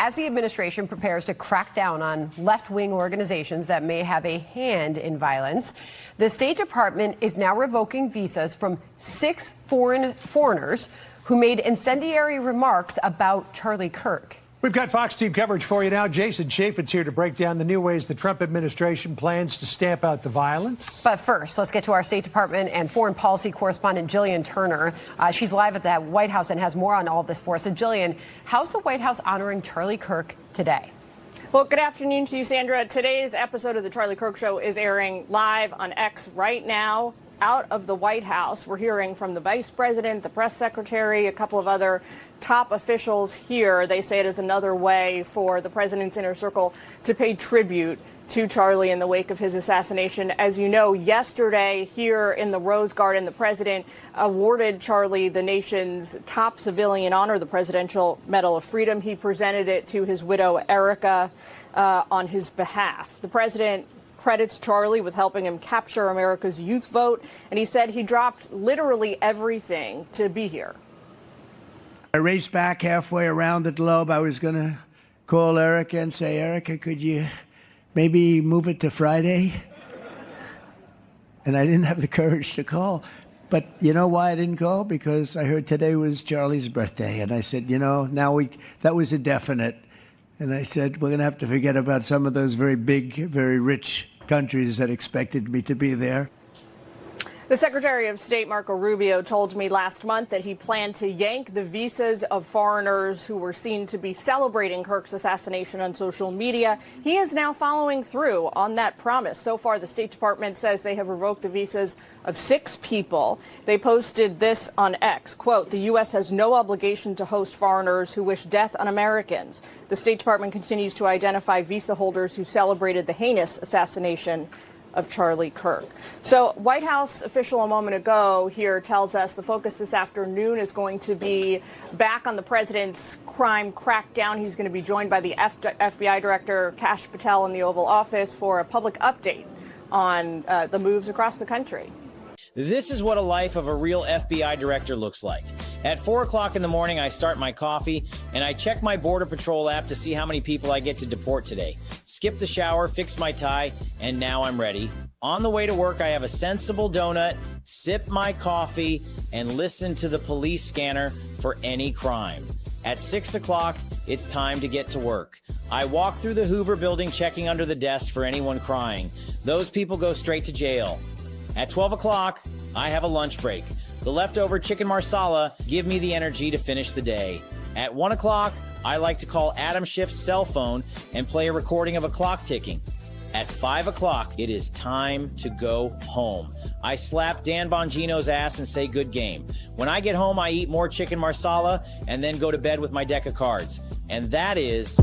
as the administration prepares to crack down on left-wing organizations that may have a hand in violence. The State Department is now revoking visas from 6 foreigners who made incendiary remarks about Charlie Kirk. We've got Fox team coverage for you now. Jason Chaffetz here to break down the new ways the Trump administration plans to stamp out the violence. But first, let's get to our State Department and foreign policy correspondent Jillian Turner. She's live at the White House and has more on all of this for us. So, Jillian, how's the White House honoring Charlie Kirk today? Well, good afternoon to you, Sandra. Today's episode of the Charlie Kirk Show is airing live on X right now. Out of the White House, we're hearing from the vice president, the press secretary, a couple of other top officials here. They say it is another way for the president's inner circle to pay tribute to Charlie in the wake of his assassination. As you know, yesterday here in the Rose Garden, the president awarded Charlie the nation's top civilian honor, the Presidential Medal of Freedom. He presented it to his widow, Erica, on his behalf. The president credits Charlie with helping him capture America's youth vote, and he said he dropped literally everything to be here. I raced back halfway around the globe. I was going to call Erica and say, Erica, could you maybe move it to Friday? And I didn't have the courage to call. But you know why I didn't call? Because I heard today was Charlie's birthday. And I said, that was a definite. And I said, we're going to have to forget about some of those very big, very rich countries that expected me to be there. The Secretary of State, Marco Rubio, told me last month that he planned to yank the visas of foreigners who were seen to be celebrating Kirk's assassination on social media. He is now following through on that promise. So far, the State Department says they have revoked the visas of 6 people. They posted this on X, quote, "The U.S. has no obligation to host foreigners who wish death on Americans." The State Department continues to identify visa holders who celebrated the heinous assassination of Charlie Kirk. So White House official a moment ago here tells us the focus this afternoon is going to be back on the president's crime crackdown. He's going to be joined by the FBI director, Kash Patel, in the Oval Office for a public update on the moves across the country. This is what a life of a real FBI director looks like. At 4 o'clock in the morning, I start my coffee, and I check my Border Patrol app to see how many people I get to deport today. Skip the shower, fix my tie, and now I'm ready. On the way to work, I have a sensible donut, sip my coffee, and listen to the police scanner for any crime. At 6 o'clock, it's time to get to work. I walk through the Hoover building checking under the desk for anyone crying. Those people go straight to jail. At 12 o'clock, I have a lunch break. The leftover chicken marsala give me the energy to finish the day. At 1 o'clock, I like to call Adam Schiff's cell phone and play a recording of a clock ticking. At 5 o'clock, it is time to go home. I slap Dan Bongino's ass and say good game. When I get home, I eat more chicken marsala and then go to bed with my deck of cards. And that is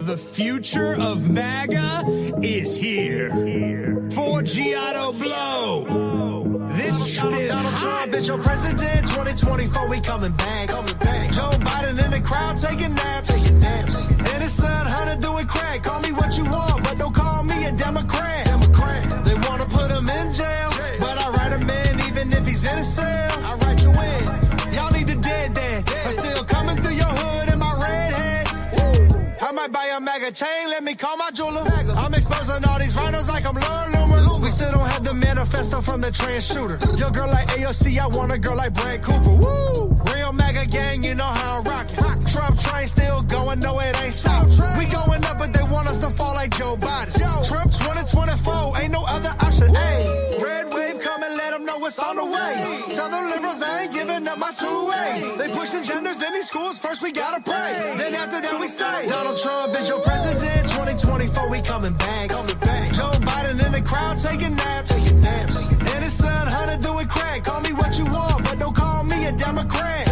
The future of MAGA is here. For Giotto Blow. This shit is Donald hot. Trump is your president. 2024, we coming back. Joe Biden in the crowd taking naps. And his son Hunter doing crack. Call me what you want, but don't call me a Democrat. They wanna put him in jail, but I write him in even if he's in a cell. I write you in. Y'all need the dead. I'm still coming through your hood in my red hat. I might buy a MAGA chain, let me call my jeweler. I'm exposing all these rhinos like I'm Lord Loomer. We still don't have the manifesto from the trans shooter. Your girl like AOC, I want a girl like Brad Cooper. Woo! Real MAGA gang, you know how I'm rocking. Trump train still going, no it ain't stopped. We going up, but they want us to fall like Joe Biden. Trump 2024, ain't no other option. Hey, red wave coming, let them know what's on the way. Tell them liberals I ain't giving up my two-way. They pushing genders in these schools, first we gotta pray. Then after that we say, Donald Trump is your president. 2024, we coming back. Joe Biden in the crowd taking naps. And his son Hunter doing crack. Call me what you want, but don't call me a Democrat.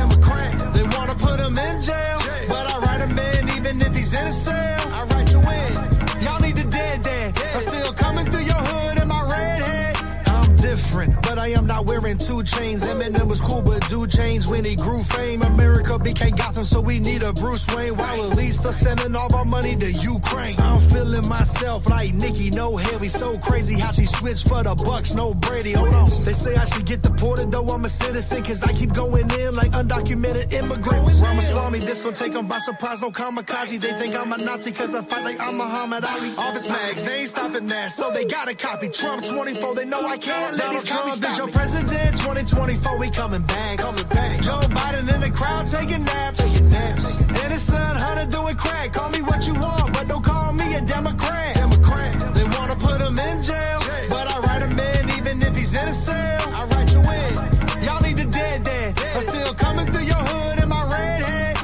They wanna put him in jail, but I write him in even if he's in a cell. I write you in. Y'all need the dead. I'm still coming through your hood in my red hat. I'm different, but I am not wearing 2 chains. Eminem was cool, but dude changed when he grew fame. America became Gotham, so we need a Bruce Wayne. While at least us sending all our money to Ukraine. I'm feeling myself like Nikki, no heavy. So crazy how she switched for the Bucks, no Brady. Hold on, they say I should get deported, though I'm a citizen, cause I keep going in like undocumented immigrants. Ramaswamy, this gon' take them by surprise, no kamikaze. They think I'm a Nazi cause I fight like I'm Muhammad Ali. Office mags, they ain't stopping that, so they gotta copy. Trump 24, they know I can't let these copies stop me. Your president, 2024, we coming back. Joe Biden in the crowd taking naps. And his son Hunter doing crack. Call me what you want, but don't call me a Democrat. They wanna put him in jail, but I write him in even if he's in a cell. I write you in. Y'all need the dead. I'm still coming through your hood in my red hat.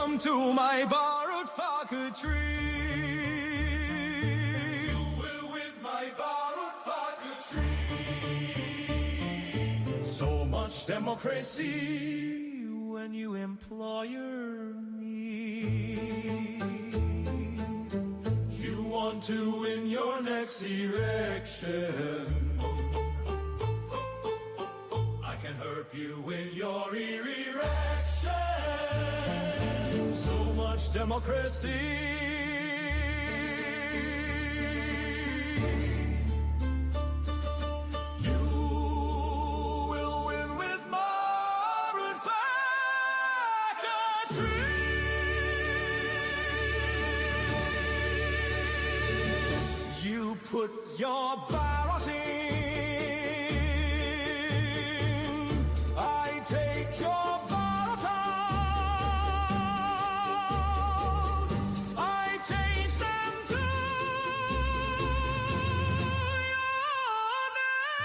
Come to my borrowed tree. You will with my borrowed tree. So much democracy when you employer me. You want to win your next election. I can help you win your erection. So much democracy. You will win with Margaret Thatcher. You put your ballot in. I take your ballot out. I change them to your name.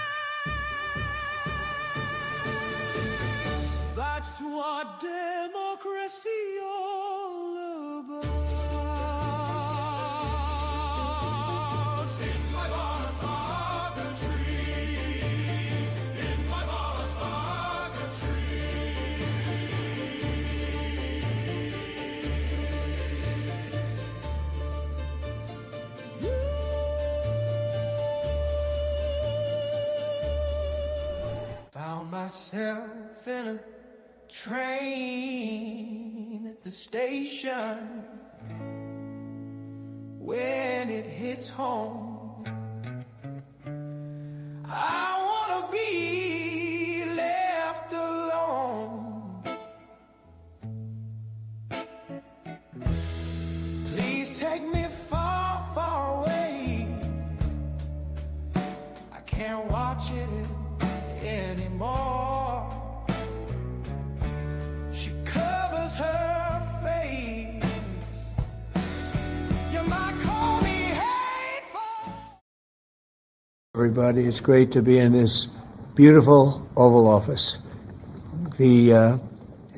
That's what democracy all about. In my motherfucking tree. In my motherfucking tree. Found myself in a train at the station. When it hits home, I wanna be left alone. Please take me far, far away. I can't watch it anymore. She covers her face. You might call me hateful. Everybody, it's great to be in this beautiful Oval Office. It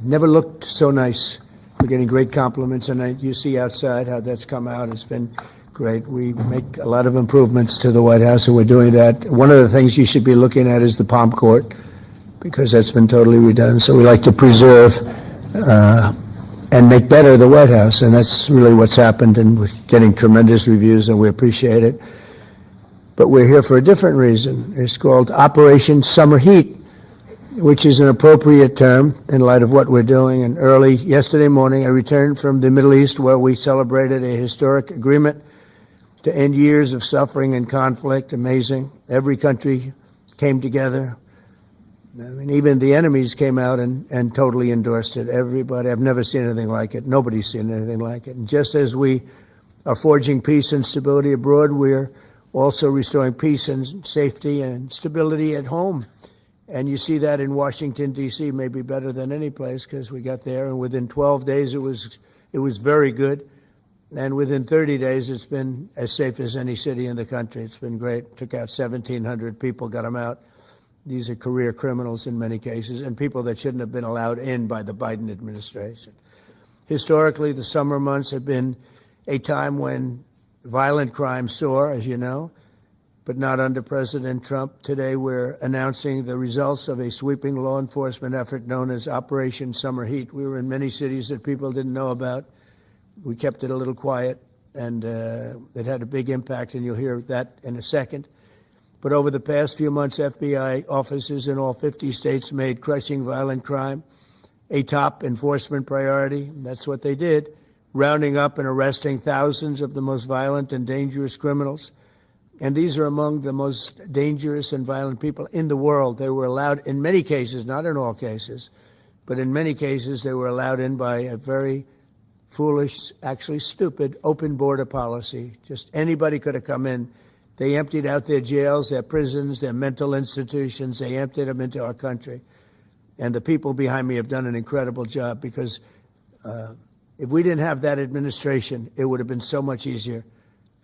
never looked so nice. We're getting great compliments, and you see outside how that's come out. It's been great. We make a lot of improvements to the White House, and we're doing that. One of the things you should be looking at is the Palm Court, because that's been totally redone. So we like to preserve and make better the White House, and that's really what's happened, and we're getting tremendous reviews, and we appreciate it. But we're here for a different reason. It's called Operation Summer Heat, which is an appropriate term in light of what we're doing. And early yesterday morning, I returned from the Middle East, where we celebrated a historic agreement to end years of suffering and conflict. Amazing. Every country came together. I mean, even the enemies came out and totally endorsed it. Everybody, I've never seen anything like it. Nobody's seen anything like it. And just as we are forging peace and stability abroad, we're also restoring peace and safety and stability at home. And you see that in Washington, D.C., maybe better than any place, because we got there, and within 12 days it was very good. And within 30 days, it's been as safe as any city in the country. It's been great. Took out 1,700 people, got them out. These are career criminals in many cases, and people that shouldn't have been allowed in by the Biden administration. Historically, the summer months have been a time when violent crime soar, as you know, but not under President Trump. Today, we're announcing the results of a sweeping law enforcement effort known as Operation Summer Heat. We were in many cities that people didn't know about. We kept it a little quiet, and it had a big impact, and you'll hear that in a second. But over the past few months, FBI offices in all 50 states made crushing violent crime a top enforcement priority. That's what they did, rounding up and arresting thousands of the most violent and dangerous criminals. And these are among the most dangerous and violent people in the world. They were allowed, in many cases, not in all cases, but in many cases, they were allowed in by a very foolish, actually stupid, open border policy. Just anybody could have come in. They emptied out their jails, their prisons, their mental institutions. They emptied them into our country. And the people behind me have done an incredible job, because if we didn't have that administration, it would have been so much easier.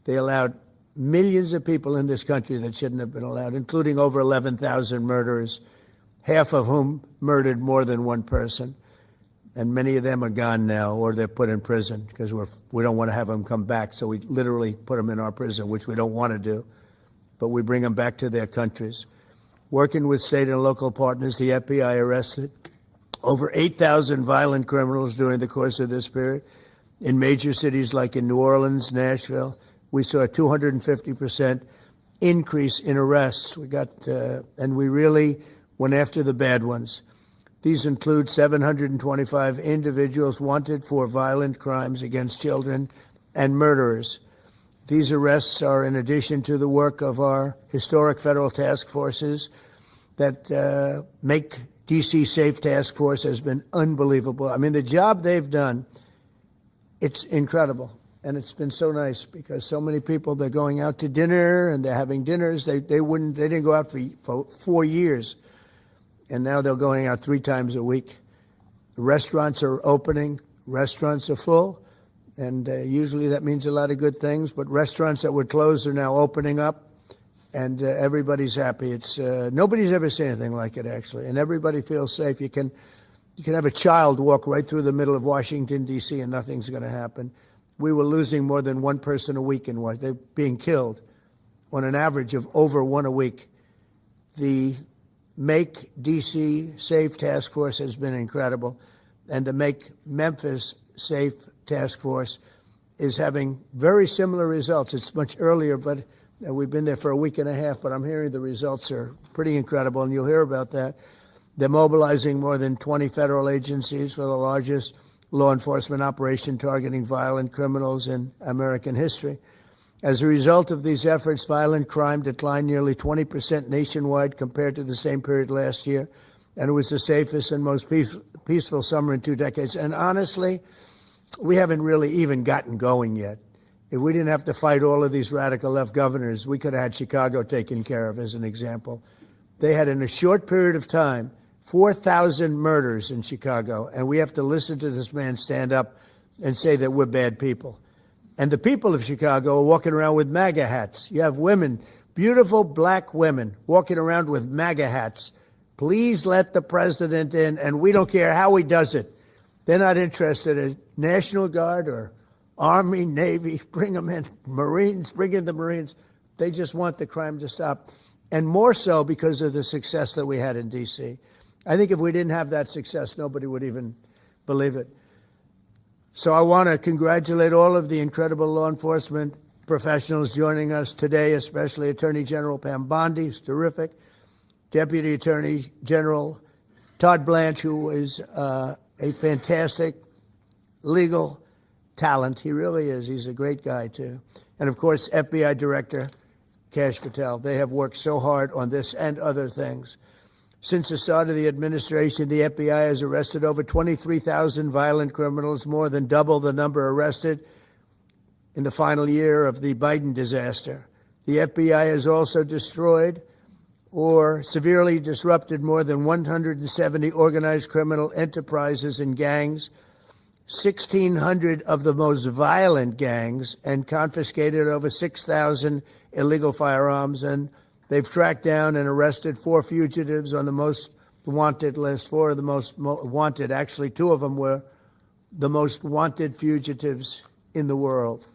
They allowed millions of people in this country that shouldn't have been allowed, including over 11,000 murderers, half of whom murdered more than one person. And many of them are gone now, or they're put in prison because we don't want to have them come back. So we literally put them in our prison, which we don't want to do. But we bring them back to their countries. Working with state and local partners, the FBI arrested over 8,000 violent criminals during the course of this period. In major cities like in New Orleans, Nashville, we saw a 250% increase in arrests. And we really went after the bad ones. These include 725 individuals wanted for violent crimes against children and murderers. These arrests are in addition to the work of our historic federal task forces that Make D.C. Safe Task Force has been unbelievable. I mean, the job they've done, it's incredible. And it's been so nice because so many people, they're going out to dinner and they're having dinners. They didn't go out for 4 years. And now they're going out 3 times a week. The restaurants are opening. Restaurants are full. And usually that means a lot of good things. But restaurants that were closed are now opening up. And everybody's happy. It's nobody's ever seen anything like it, actually. And everybody feels safe. You can have a child walk right through the middle of Washington, D.C., and nothing's going to happen. We were losing more than one person a week in Washington. They're being killed on an average of over 1 a week. The Make D.C. Safe Task Force has been incredible. And the Make Memphis Safe Task Force is having very similar results. It's much earlier, but we've been there for a week and a half, but I'm hearing the results are pretty incredible, and you'll hear about that. They're mobilizing more than 20 federal agencies for the largest law enforcement operation targeting violent criminals in American history. As a result of these efforts, violent crime declined nearly 20% nationwide compared to the same period last year, and it was the safest and most peaceful summer in 2 decades. And honestly, we haven't really even gotten going yet. If we didn't have to fight all of these radical left governors, we could have had Chicago taken care of, as an example. They had, in a short period of time, 4,000 murders in Chicago, and we have to listen to this man stand up and say that we're bad people. And the people of Chicago are walking around with MAGA hats. You have women, beautiful black women, walking around with MAGA hats. Please let the president in, and we don't care how he does it. They're not interested in National Guard or Army, Navy, bring them in, Marines, bring in the Marines. They just want the crime to stop. And more so because of the success that we had in D.C. I think if we didn't have that success, nobody would even believe it. So I want to congratulate all of the incredible law enforcement professionals joining us today, especially Attorney General Pam Bondi, who's terrific, Deputy Attorney General Todd Blanche, who is a fantastic legal talent. He really is. He's a great guy, too. And, of course, FBI Director Kash Patel. They have worked so hard on this and other things. Since the start of the administration, the FBI has arrested over 23,000 violent criminals, more than double the number arrested in the final year of the Biden disaster. The FBI has also destroyed or severely disrupted more than 170 organized criminal enterprises and gangs, 1,600 of the most violent gangs, and confiscated over 6,000 illegal firearms. And they've tracked down and arrested 4 fugitives on the most wanted list, 4 of the most wanted. Actually, 2 of them were the most wanted fugitives in the world.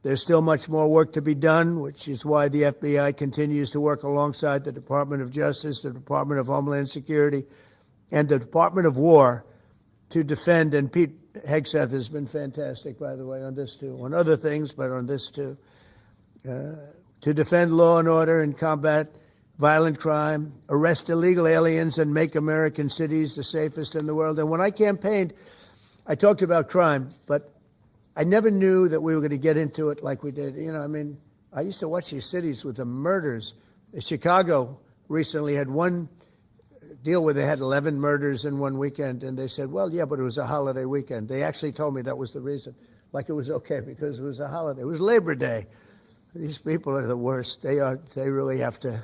There's still much more work to be done, which is why the FBI continues to work alongside the Department of Justice, the Department of Homeland Security, and the Department of War to defend. And Pete Hegseth has been fantastic, by the way, on this too, on other things, but on this too. To defend law and order and combat violent crime, arrest illegal aliens, and make American cities the safest in the world. And when I campaigned, I talked about crime, but I never knew that we were going to get into it like we did. You know, I mean, I used to watch these cities with the murders. Chicago recently had one deal where they had 11 murders in one weekend, and they said, well, yeah, but it was a holiday weekend. They actually told me that was the reason, like it was okay because it was a holiday. It was Labor Day. These people are the worst. They really have to,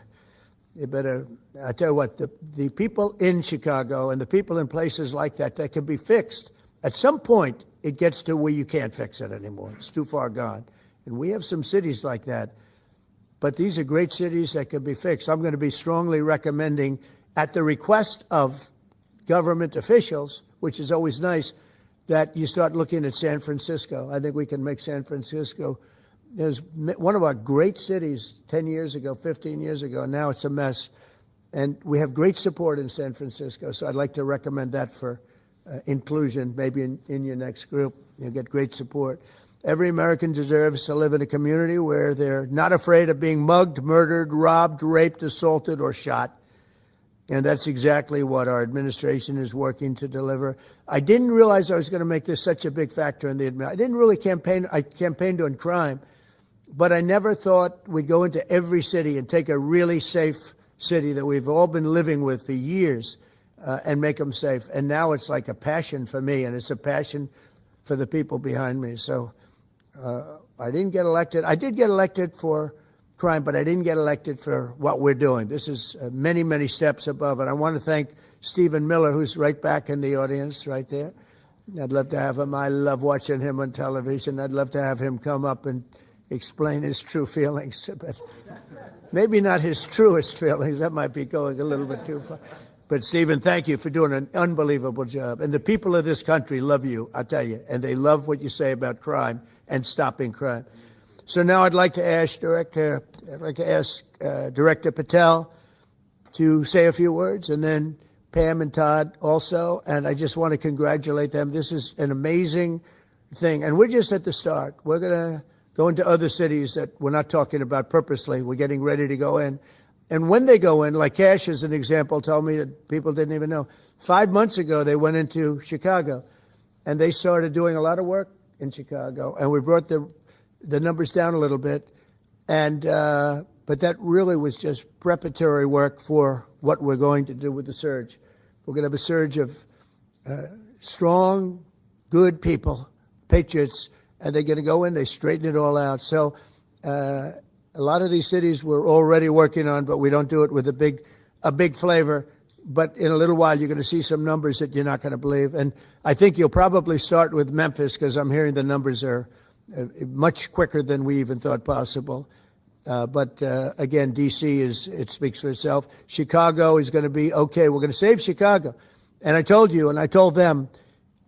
you better, I tell you what, the people in Chicago and the people in places like that can be fixed. At some point, it gets to where you can't fix it anymore. It's too far gone. And we have some cities like that. But these are great cities that can be fixed. I'm going to be strongly recommending, at the request of government officials, which is always nice, that you start looking at San Francisco. I think we can make San Francisco, there's one of our great cities 10 years ago, 15 years ago, and now it's a mess. And we have great support in San Francisco, so I'd like to recommend that for inclusion, maybe in your next group. You'll get great support. Every American deserves to live in a community where they're not afraid of being mugged, murdered, robbed, raped, assaulted, or shot. And that's exactly what our administration is working to deliver. I didn't realize I was going to make this such a big factor in the administration. I didn't really campaign. I campaigned on crime, but I never thought we'd go into every city and take a really safe city that we've all been living with for years and make them safe. And now it's like a passion for me, and it's a passion for the people behind me. So I didn't get elected. I did get elected for crime, but I didn't get elected for what we're doing. This is many, many steps above. And I want to thank Stephen Miller, who's right back in the audience right there. I'd love to have him. I love watching him on television. I'd love to have him come up and explain his true feelings. But maybe not his truest feelings. That might be going a little bit too far. But Stephen, thank you for doing an unbelievable job. And the people of this country love you, I tell you. And they love what you say about crime and stopping crime. So now I'd like to ask Director Patel to say a few words, and then Pam and Todd also. And I just want to congratulate them. This is an amazing thing. And we're just at the start. We're going to go into other cities that we're not talking about purposely. We're getting ready to go in. And when they go in, like Kash as an example told me that people didn't even know. 5 months ago, they went into Chicago, and they started doing a lot of work in Chicago. And we brought the numbers down a little bit. And but that really was just preparatory work for what we're going to do with the surge. We're going to have a surge of strong, good people, patriots, and they're going to go in, they straighten it all out. So a lot of these cities we're already working on, but we don't do it with a big flavor. But in a little while, you're going to see some numbers that you're not going to believe. And I think you'll probably start with Memphis, because I'm hearing the numbers are much quicker than we even thought possible. But again, D.C. it speaks for itself. Chicago is going to be okay. We're going to save Chicago. And I told you, and I told them,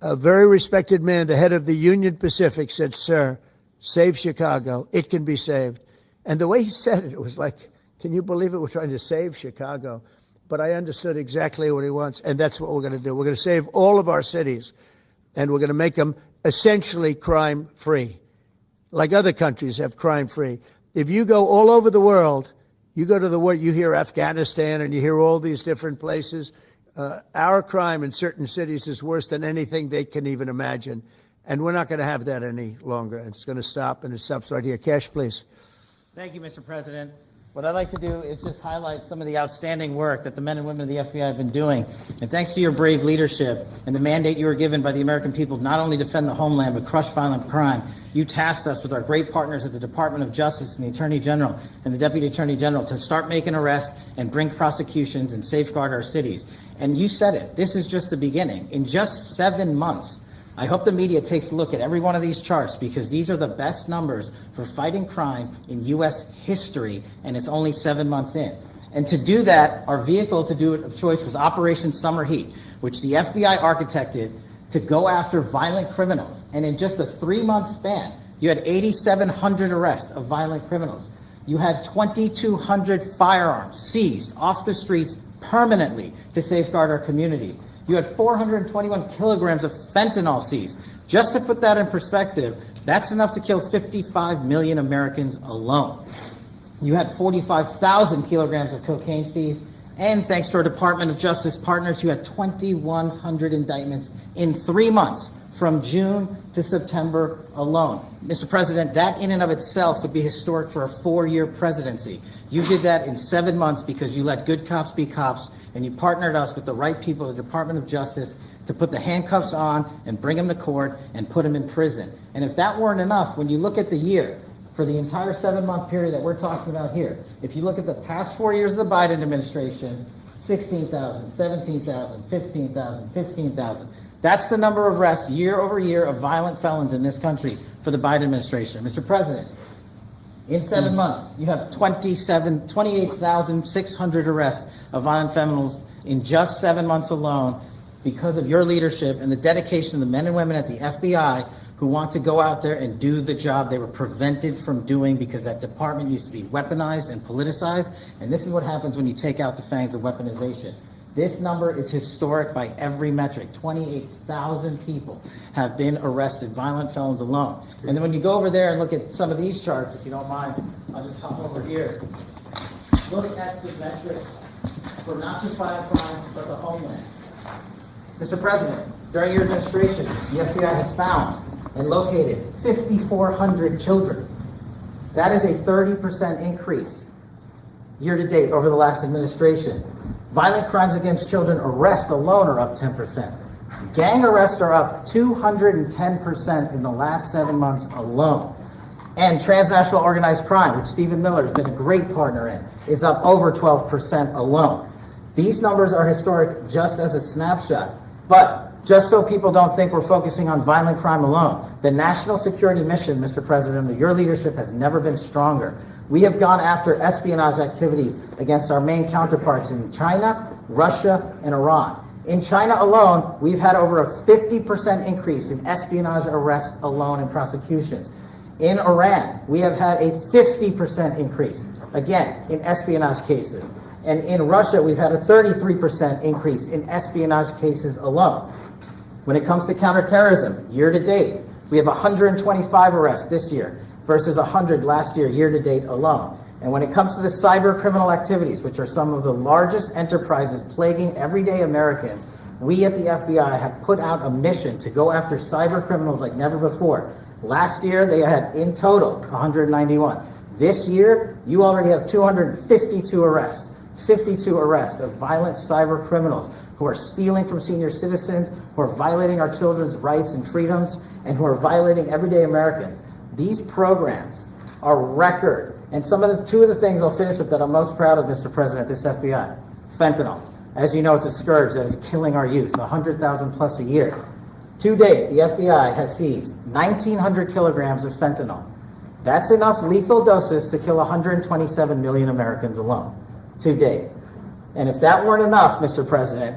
a very respected man, the head of the Union Pacific, said, "Sir, save Chicago. It can be saved." And the way he said it, it was like, can you believe it? We're trying to save Chicago. But I understood exactly what he wants, and that's what we're going to do. We're going to save all of our cities, and we're going to make them essentially crime-free, like other countries have crime-free. If you go all over the world, you go to the world, you hear Afghanistan, and you hear all these different places. Our crime in certain cities is worse than anything they can even imagine. And we're not going to have that any longer. It's going to stop, and it stops right here. Kash, please. Thank you, Mr. President. What I'd like to do is just highlight some of the outstanding work that the men and women of the FBI have been doing. And thanks to your brave leadership and the mandate you were given by the American people to not only defend the homeland but crush violent crime, you tasked us with our great partners at the Department of Justice and the Attorney General and the Deputy Attorney General to start making arrests and bring prosecutions and safeguard our cities. And you said it, this is just the beginning. In just 7 months, I hope the media takes a look at every one of these charts, because these are the best numbers for fighting crime in U.S. history, and it's only 7 months in. And to do that, our vehicle to do it of choice was Operation Summer Heat, which the FBI architected to go after violent criminals. And in just a 3-month span, you had 8,700 arrests of violent criminals. You had 2,200 firearms seized off the streets permanently to safeguard our communities. You had 421 kilograms of fentanyl seized. Just to put that in perspective, that's enough to kill 55 million Americans alone. You had 45,000 kilograms of cocaine seized. And thanks to our Department of Justice partners, you had 2,100 indictments in 3 months, from June to September alone. Mr. President, that in and of itself would be historic for a 4-year presidency. You did that in 7 months because you let good cops be cops, and you partnered us with the right people at the Department of Justice to put the handcuffs on and bring them to court and put them in prison. And if that weren't enough, when you look at the year, for the entire 7-month period that we're talking about here, if you look at the past 4 years of the Biden administration, 16,000, 17,000, 15,000, 15,000. That's the number of arrests year over year of violent felons in this country for the Biden administration. Mr. President, in 7 months, you have 28,600 arrests of violent felons in just 7 months alone. because of your leadership and the dedication of the men and women at the FBI who want to go out there and do the job they were prevented from doing because that department used to be weaponized and politicized. And this is what happens when you take out the fangs of weaponization. This number is historic by every metric. 28,000 people have been arrested, violent felons alone. And then when you go over there and look at some of these charts, if you don't mind, I'll just hop over here. Look at the metrics for not just violent crime, but the homeland. Mr. President, during your administration, the FBI has found and located 5,400 children. That is a 30% increase year to date over the last administration. Violent crimes against children arrests alone are up 10%. Gang arrests are up 210% in the last 7 months alone. And transnational organized crime, which Stephen Miller has been a great partner in, is up over 12% alone. These numbers are historic just as a snapshot. But just so people don't think we're focusing on violent crime alone, the national security mission, Mr. President, under your leadership has never been stronger. We have gone after espionage activities against our main counterparts in China, Russia, and Iran. In China alone, we've had over a 50% increase in espionage arrests alone and prosecutions. In Iran, we have had a 50% increase, again, in espionage cases. And in Russia, we've had a 33% increase in espionage cases alone. When it comes to counterterrorism, year to date, we have 125 arrests this year versus 100 last year, year to date alone. And when it comes to the cyber criminal activities, which are some of the largest enterprises plaguing everyday Americans, we at the FBI have put out a mission to go after cyber criminals like never before. Last year, they had in total 191. This year, you already have 252 arrests. 52 arrests of violent cyber criminals who are stealing from senior citizens, who are violating our children's rights and freedoms, and who are violating everyday Americans. These programs are record. And two of the things I'll finish with that I'm most proud of, Mr. President, this FBI. Fentanyl. As you know, it's a scourge that is killing our youth, 100,000 plus a year. To date, the FBI has seized 1,900 kilograms of fentanyl. That's enough lethal doses to kill 127 million Americans alone. To date. And if that weren't enough, Mr. President,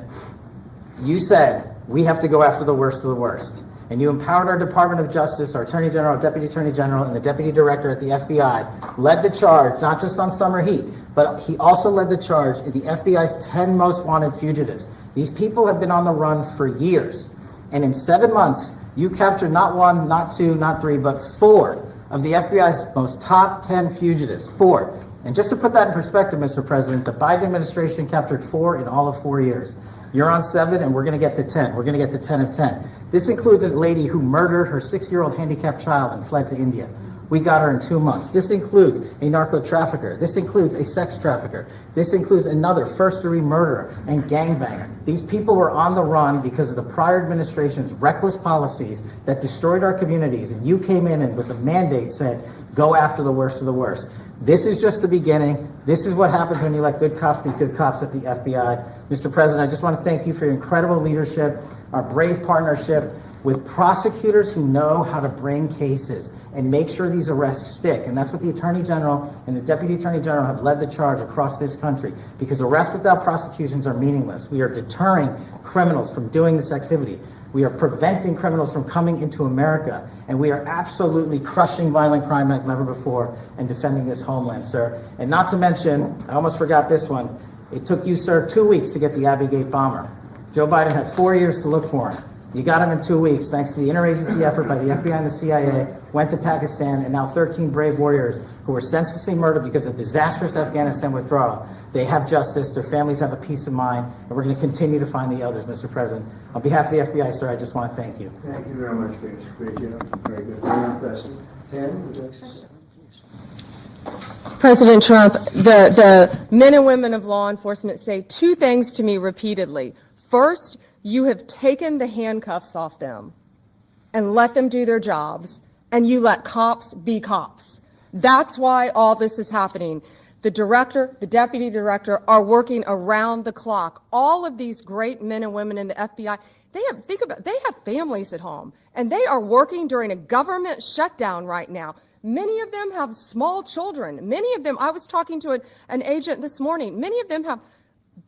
you said we have to go after the worst of the worst. And you empowered our Department of Justice, our Attorney General, Deputy Attorney General, and the Deputy Director at the FBI, led the charge, not just on summer heat, but he also led the charge in the FBI's 10 most wanted fugitives. These people have been on the run for years. And in 7 months, you captured not one, not two, not three, but 4 of the FBI's most top 10 fugitives. 4. And just to put that in perspective, Mr. President, the Biden administration captured 4 in all of 4 years. You're on 7, and we're going to get to 10. We're going to get to 10 of 10. This includes a lady who murdered her 6-year-old handicapped child and fled to India. We got her in 2 months. This includes a narco trafficker. This includes a sex trafficker. This includes another first-degree murderer and gangbanger. These people were on the run because of the prior administration's reckless policies that destroyed our communities, and you came in and with a mandate said, go after the worst of the worst. This is just the beginning. This is what happens when you let good cops be good cops at the FBI. Mr. President, I just want to thank you for your incredible leadership, our brave partnership with prosecutors who know how to bring cases and make sure these arrests stick. And that's what the Attorney General and the Deputy Attorney General have led the charge across this country, because arrests without prosecutions are meaningless. We are deterring criminals from doing this activity. We are preventing criminals from coming into America, and we are absolutely crushing violent crime like never before and defending this homeland, sir. And not to mention, I almost forgot this one, it took you, sir, 2 weeks to get the Abbey Gate bomber. Joe Biden had 4 years to look for him. You got him in 2 weeks, thanks to the interagency effort by the FBI and the CIA, went to Pakistan, and now 13 brave warriors who were senselessly murdered because of disastrous Afghanistan withdrawal. They have justice, their families have a peace of mind, and we're going to continue to find the others, Mr. President. On behalf of the FBI, sir, I just want to thank you. Thank you very much, Kash. Great job. Very good. Very impressive. Ken, would you like to say? President Trump, the men and women of law enforcement say 2 things to me repeatedly. First, you have taken the handcuffs off them and let them do their jobs, and you let cops be cops. That's why all this is happening. The director, the deputy director are working around the clock. All of these great men and women in the FBI, they have families at home, and they are working during a government shutdown right now. Many of them have small children. Many of them, I was talking to an agent this morning, many of them have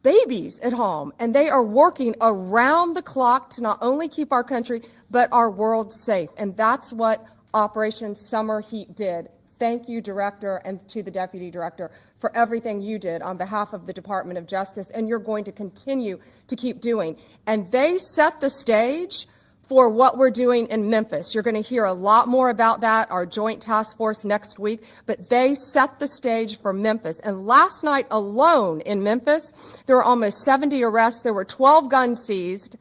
babies at home, and they are working around the clock to not only keep our country, but our world safe. And that's what Operation Summer Heat did. Thank you, Director, and to the Deputy Director for everything you did on behalf of the Department of Justice, and you're going to continue to keep doing. And they set the stage for what we're doing in Memphis. You're going to hear a lot more about that, our joint task force next week, but they set the stage for Memphis. And last night alone in Memphis, there were almost 70 arrests. There were 12 guns seized,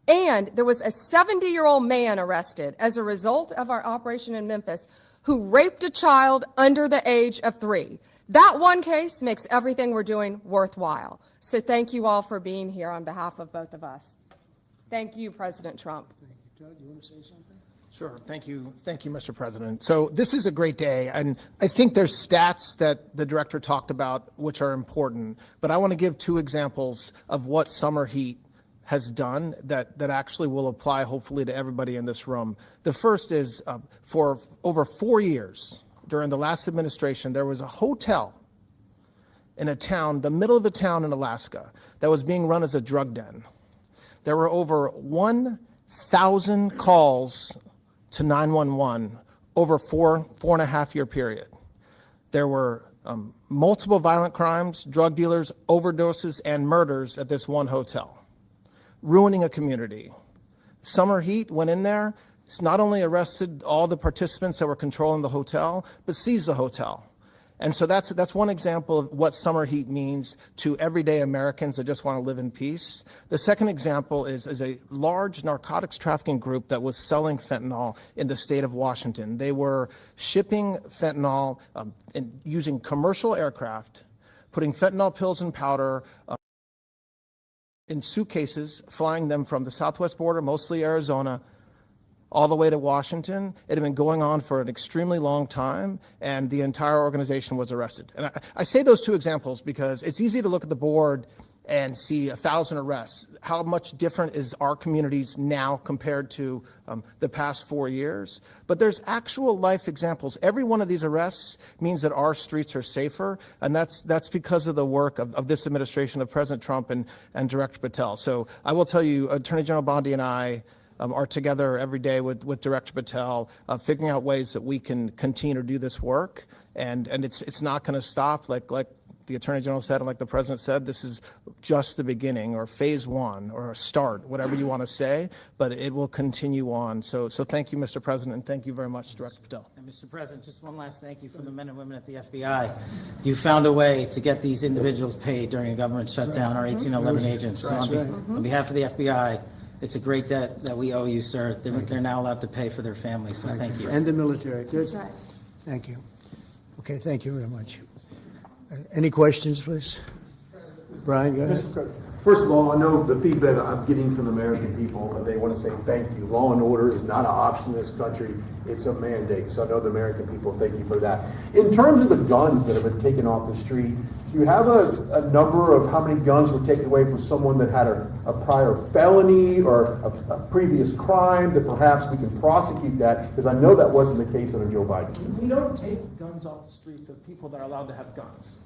and there was a 70-year-old man arrested as a result of our operation in Memphis who raped a child under the age of 3. That one case makes everything we're doing worthwhile. So thank you all for being here on behalf of both of us. Thank you, President Trump. Thank you. Doug, you want to say something? Sure. Thank you, Mr. President. So this is a great day, and I think there's stats that the director talked about which are important, but I want to give 2 examples of what Summer Heat has done that actually will apply hopefully to everybody in this room. The first is for over 4 years during the last administration, there was a hotel in a town, the middle of a town in Alaska, that was being run as a drug den. There were over 1,000 calls to 911 over four and a half year period. There were multiple violent crimes, drug dealers, overdoses, and murders at this one hotel, ruining a community. Summer Heat went in there. It's not only arrested all the participants that were controlling the hotel, but seized the hotel. And so that's one example of what Summer Heat means to everyday Americans that just want to live in peace. The second example is a large narcotics trafficking group that was selling fentanyl in the state of Washington. They were shipping fentanyl and using commercial aircraft, putting fentanyl pills and powder in suitcases, flying them from the southwest border, mostly Arizona, all the way to Washington. It had been going on for an extremely long time, and the entire organization was arrested. And I say those 2 examples because it's easy to look at the board and see 1,000 arrests. How much different is our communities now compared to the past 4 years? But there's actual life examples. Every one of these arrests means that our streets are safer, and that's because of the work of this administration, of President Trump and Director Patel. So I will tell you, Attorney General Bondi and I are together every day with Director Patel, figuring out ways that we can continue to do this work, and it's not going to stop. Like the Attorney General said, and like the President said, this is just the beginning, or phase 1, or a start, whatever you want to say, but it will continue on. So thank you, Mr. President, and thank you very much, Director Patel. And Mr. President, just one last thank you from the men and women at the FBI. You found a way to get these individuals paid during a government shutdown, our 1811 agents. So on behalf of the FBI, it's a great debt that we owe you, sir. They're now allowed to pay for their families, so thank you. And the military. Good. That's right. Thank you. Okay, thank you very much. Any questions, please? Brian, go ahead. First of all, I know the feedback I'm getting from the American people, they want to say thank you. Law and order is not an option in this country. It's a mandate. So I know the American people thank you for that. In terms of the guns that have been taken off the street, do you have a number of how many guns were taken away from someone that had a prior felony or a previous crime that perhaps we can prosecute that? Because I know that wasn't the case under Joe Biden. We don't take guns off the streets of people that are allowed to have guns.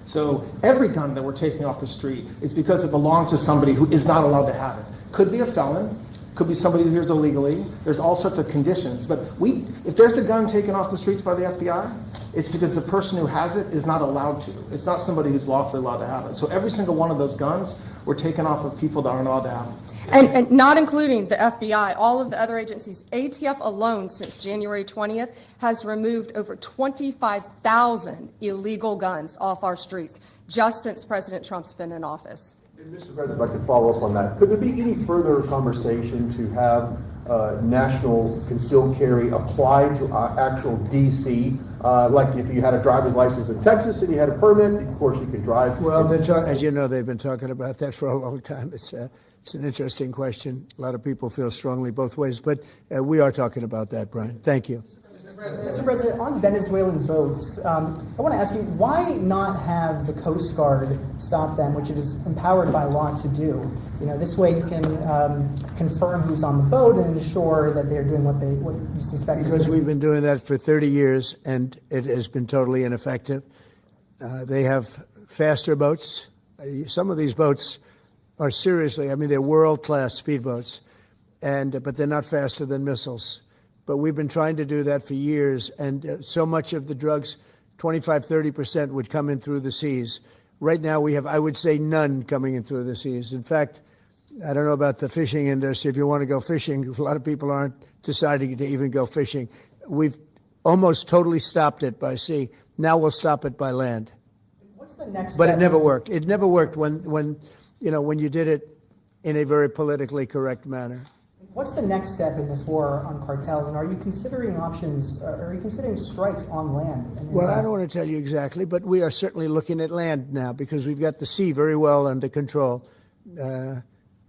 So every gun that we're taking off the street is because it belongs to somebody who is not allowed to have it. Could be a felon, could be somebody who hears illegally. There's all sorts of conditions. But if there's a gun taken off the streets by the FBI, it's because the person who has it is not allowed to. It's not somebody who's lawfully allowed to have it. So every single one of those guns were taken off of people that aren't allowed to have them. And not including the FBI, all of the other agencies. ATF alone since January 20th has removed over 25,000 illegal guns off our streets just since President Trump's been in office. And Mr. President, if I could follow up on that, could there be any further conversation to have national concealed carry applied to actual DC? Like if you had a driver's license in Texas and you had a permit, of course you could drive. Well, as you know, they've been talking about that for a long time. It's an interesting question. A lot of people feel strongly both ways, but we are talking about that, Brian. Thank you. Mr. President, on Venezuelan boats, I want to ask you, why not have the Coast Guard stop them, which it is empowered by law to do? This way you can confirm who's on the boat and ensure that they're doing what you suspect. Because we've been doing that for 30 years, and it has been totally ineffective. They have faster boats, Some of these boats are seriously, I mean, they're world-class speedboats, but they're not faster than missiles. But we've been trying to do that for years, and so much of the drugs, 25-30%, would come in through the seas. Right now we have, I would say, none coming in through the seas. In fact, I don't know about the fishing industry. If you want to go fishing, a lot of people aren't deciding to even go fishing. We've almost totally stopped it by sea. Now we'll stop it by land. What's the next step? But it never worked. It never worked when you did it in a very politically correct manner. What's the next step in this war on cartels, and are you considering options? Are you considering strikes on land? Well, I don't want to tell you exactly, but we are certainly looking at land now because we've got the sea very well under control.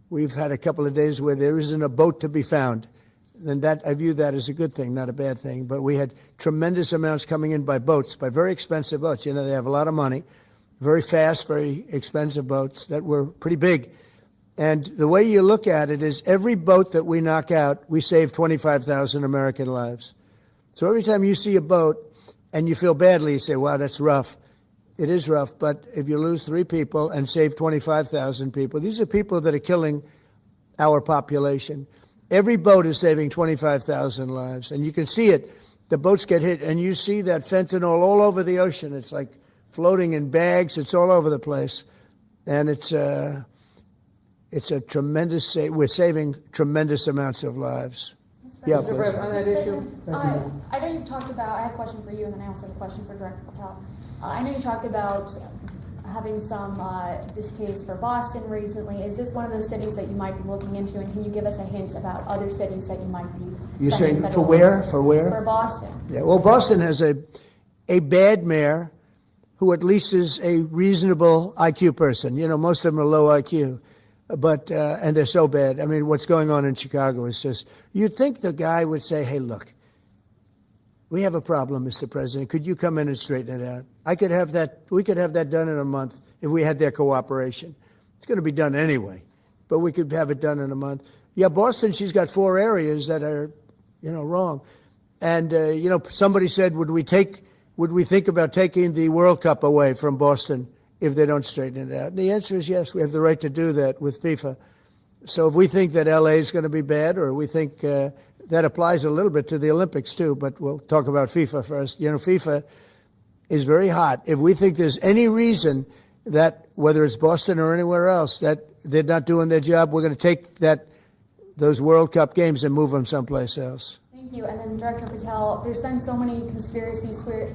We've had a couple of days where there isn't a boat to be found, and that I view that as a good thing, not a bad thing. But we had tremendous amounts coming in by boats, by very expensive boats. You know, they have a lot of money, very fast, very expensive boats that were pretty big. And the way you look at it is every boat that we knock out, we save 25,000 American lives. So every time you see a boat and you feel badly, you say, wow, that's rough. It is rough, but if you lose 3 people and save 25,000 people, these are people that are killing our population. Every boat is saving 25,000 lives, and you can see it. The boats get hit, and you see that fentanyl all over the ocean. It's like floating in bags. It's all over the place, and it's a tremendous. We're saving tremendous amounts of lives. Yeah, Mr. President, on that issue, I know you've talked about. I have a question for you, and then I also have a question for Director Patel. I know you talked about having some distaste for Boston recently. Is this one of those cities that you might be looking into, and can you give us a hint about other cities that you might be? You're saying for where? For where? For Boston. Yeah. Well, Boston has a bad mayor who at least is a reasonable IQ person. You know, most of them are low IQ. But and they're so bad. I mean, what's going on in Chicago is just, you'd think the guy would say, hey, look, we have a problem, Mr. President. Could you come in and straighten it out? We could have that done in a month if we had their cooperation. It's going to be done anyway, but we could have it done in a month. Yeah, Boston, she's got 4 areas that are, wrong. And, somebody said, would we think about taking the World Cup away from Boston if they don't straighten it out? And the answer is yes, we have the right to do that with FIFA. So if we think that LA is going to be bad, or we think that applies a little bit to the Olympics too, but we'll talk about FIFA first. FIFA is very hot. If we think there's any reason that, whether it's Boston or anywhere else, that they're not doing their job, we're going to take those World Cup games and move them someplace else. Thank you. And then Director Patel, there's been so many conspiracy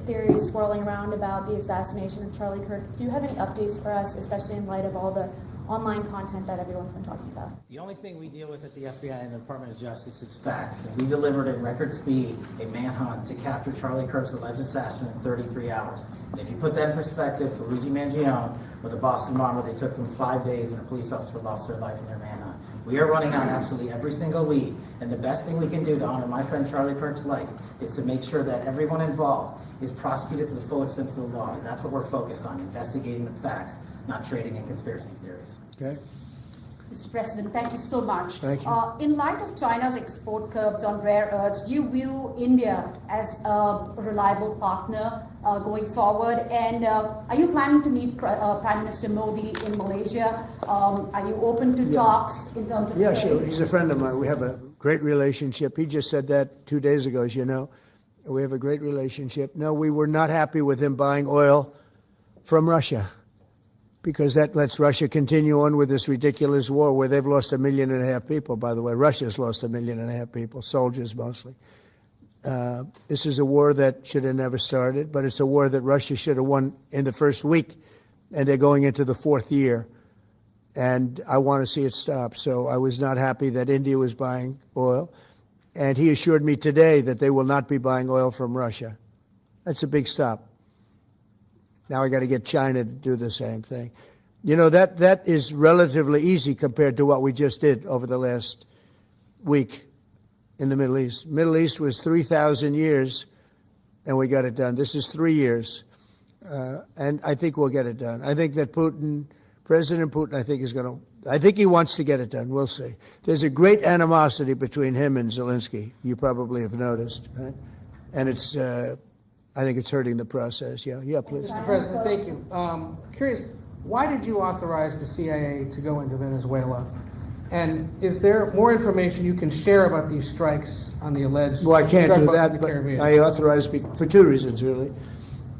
theories swirling around about the assassination of Charlie Kirk. Do you have any updates for us, especially in light of all the online content that everyone's been talking about? The only thing we deal with at the FBI and the Department of Justice is facts. And we delivered at record speed a manhunt to capture Charlie Kirk's alleged assassin in 33 hours. And if you put that in perspective to Luigi Mangione or the Boston bomber, they took them 5 days and a police officer lost their life in their manhunt. We are running on absolutely every single lead, and the best thing we can do to honor my friend Charlie Kirk's life is to make sure that everyone involved is prosecuted to the full extent of the law, and that's what we're focused on, investigating the facts, not trading in conspiracy theories. Okay. Mr. President, thank you so much. Thank you. In light of China's export curbs on rare earths, do you view India as a reliable partner going forward? And are you planning to meet Prime Minister Modi in Malaysia? Are you open to talks in terms of trade? Sure. He's a friend of mine. We have a great relationship. He just said that 2 days ago, as you know. We have a great relationship. No, we were not happy with him buying oil from Russia, because that lets Russia continue on with this ridiculous war where they've lost 1.5 million people, by the way. Russia's lost 1.5 million people, soldiers mostly. This is a war that should have never started, but it's a war that Russia should have won in the first week, and they're going into the 4th year. And I want to see it stop. So I was not happy that India was buying oil. And he assured me today that they will not be buying oil from Russia. That's a big stop. Now I got to get China to do the same thing. That is relatively easy compared to what we just did over the last week in the Middle East. Middle East was 3,000 years, and we got it done. This is 3 years, and I think we'll get it done. I think that President Putin, I think he wants to get it done. We'll see. There's a great animosity between him and Zelensky. You probably have noticed, right? And I think it's hurting the process. Yeah, please. Mr. President, thank you. Curious, Why did you authorize the CIA to go into Venezuela? And is there more information you can share about these strikes on the alleged Well, I can't drug do boats in that, the but Caribbean? I authorized for two reasons, really.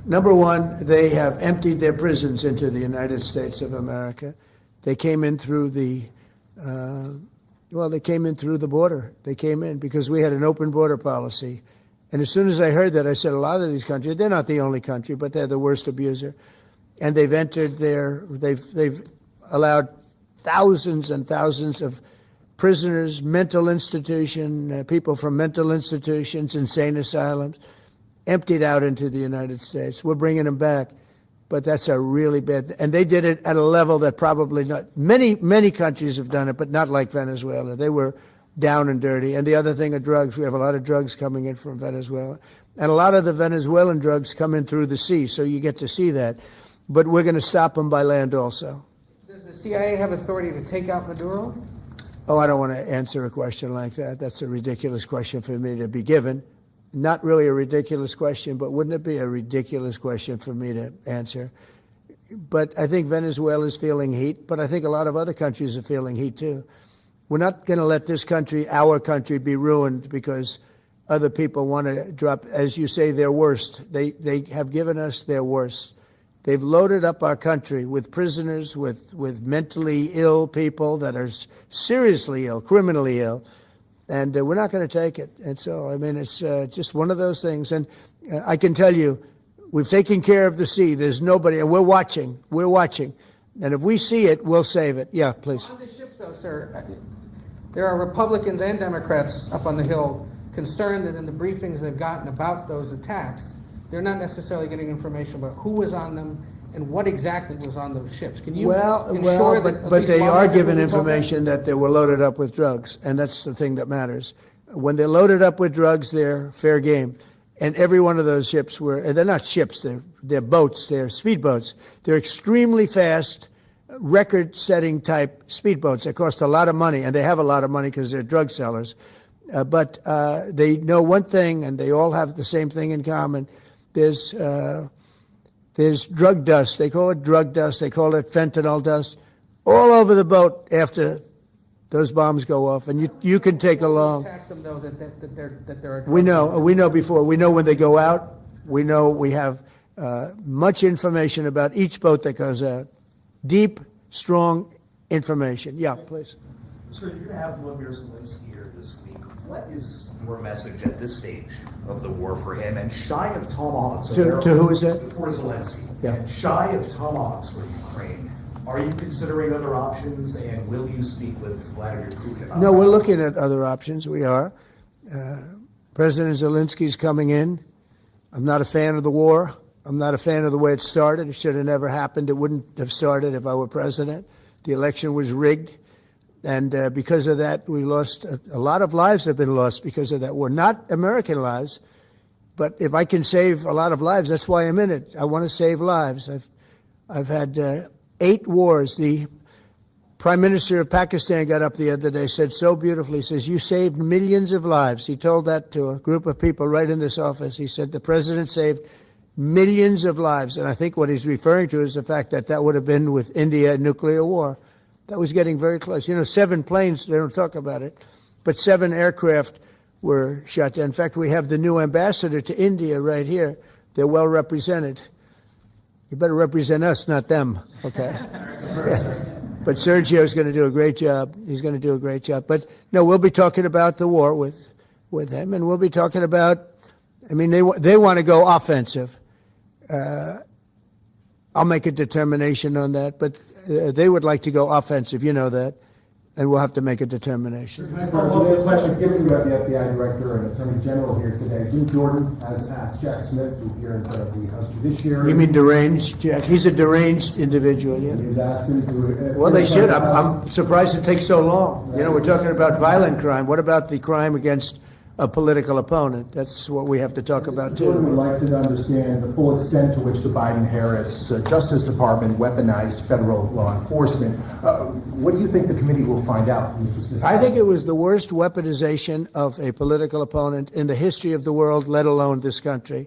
Number one, they have emptied their prisons into the United States of America. They came in through the, they came in through the border. They came in because we had an open border policy. And as soon as I heard that, I said, a lot of these countries, they're not the only country, but they're the worst abuser. And they've entered they've allowed thousands and thousands of prisoners, mental institution, people from mental institutions, insane asylums, emptied out into the United States. We're bringing them back, but that's a really bad, and they did it at a level that probably not, many countries have done it, but not like Venezuela. They were down and dirty. And the other thing are drugs. We have a lot of drugs coming in from Venezuela. And a lot of the Venezuelan drugs come in through the sea, so you get to see that. But we're going to stop them by land also. Does the CIA have authority to take out Maduro? Oh, I don't want to answer a question like that. That's a ridiculous question for me to be given. Not really a ridiculous question, but wouldn't it be a ridiculous question for me to answer? But I think Venezuela is feeling heat, but I think a lot of other countries are feeling heat too. We're not going to let this country, our country, be ruined because other people want to drop, as you say, their worst. They have given us their worst. They've loaded up our country with prisoners, with mentally ill people that are seriously ill, criminally ill, and we're not going to take it. And so, I mean, it's just one of those things. And I can tell you, we've taken care of the sea. There's nobody, and we're watching. We're watching. And if we see it, we'll save it. Yeah, please. On the ships, though, sir, there are Republicans and Democrats up on the Hill concerned that in the briefings they've gotten about those attacks, they're not necessarily getting information about who was on them and what exactly was on those ships. Can you ensure that? But they are given information that they were loaded up with drugs, and that's the thing that matters. When they're loaded up with drugs, they're fair game. And every one of those ships were, and they're not ships, they're boats, they're speedboats. They're extremely fast, record-setting type speedboats. They cost a lot of money, and they have a lot of money because they're drug sellers. But they know one thing, and they all have the same thing in common. There's drug dust. They call it drug dust. They call it fentanyl dust all over the boat after those bombs go off. And you can take along. Attack them, though, that there are We know before. We know when they go out. We know we have much information about each boat that goes out. Deep, strong information. Yeah, please. Sir, you're going to have Vladimir Zelensky here this week. What is your message at this stage of the war for him? And shy of tomahawks, To who is that? For Zelensky. Yeah. And shy of tomahawks for Ukraine. Are you considering other options, and will you speak with Vladimir Putin about No, that? we're looking at other options. We are. President Zelensky's coming in. I'm not a fan of the war. I'm not a fan of the way it started. It should have never happened. It wouldn't have started if I were president. The election was rigged. And because of that, we lost a lot of lives have been lost because of that war. Not American lives, but if I can save a lot of lives, that's why I'm in it. I want to save lives. I've had 8 wars. The Prime Minister of Pakistan got up the other day, said so beautifully, says, you saved millions of lives. He told that to a group of people right in this office. He said, the president saved millions of lives. And I think what he's referring to is the fact that that would have been with India nuclear war. That was getting very close. 7 planes, they don't talk about it, but 7 aircraft were shot down. In fact, we have the new ambassador to India right here. They're well represented. You better represent us, not them, okay? But Sergio's going to do a great job. He's going to do a great job. But no, we'll be talking about the war with him, and we'll be talking about, they want to go offensive. I'll make a determination on that, but they would like to go offensive, you know that, and we'll have to make a determination. Can I follow up a question? Given you have the FBI Director and Attorney General here today, Jim Jordan has asked Jack Smith to appear in front of the House Judiciary. You mean deranged, Jack? He's a deranged individual, yeah. He's asked him to... Well, they should. I'm surprised it takes so long. We're talking about violent crime. What about the crime against a political opponent? That's what we have to talk about, too. Jordan would like to understand the full extent to which the Biden-Harris Justice Department weaponized federal law enforcement. What do you think the committee will find out, Mr. Smith? I think it was the worst weaponization of a political opponent in the history of the world, let alone this country.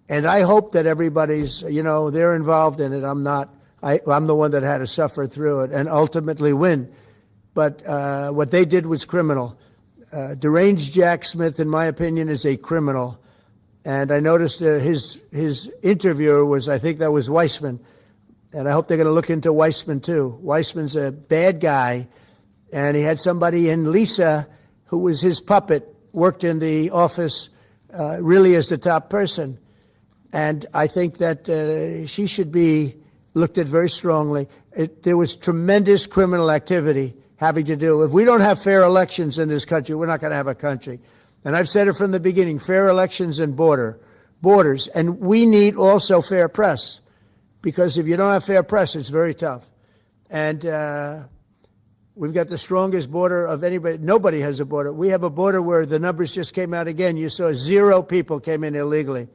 And I hope that everybody's, they're involved in it. I'm not. I'm the one that had to suffer through it and ultimately win. But what they did was criminal. Deranged Jack Smith, in my opinion, is a criminal. And I noticed his interviewer was, I think that was Weissman. And I hope they're going to look into Weissman, too. Weissman's a bad guy. And he had somebody in Lisa, who was his puppet, worked in the office really as the top person. And I think that she should be looked at very strongly. There was tremendous criminal activity having to do. If we don't have fair elections in this country, we're not going to have a country. And I've said it from the beginning, fair elections and borders. And we need also fair press, because if you don't have fair press, it's very tough. And we've got the strongest border of anybody. Nobody has a border. We have a border where the numbers just came out again. You saw 0 people came in illegally.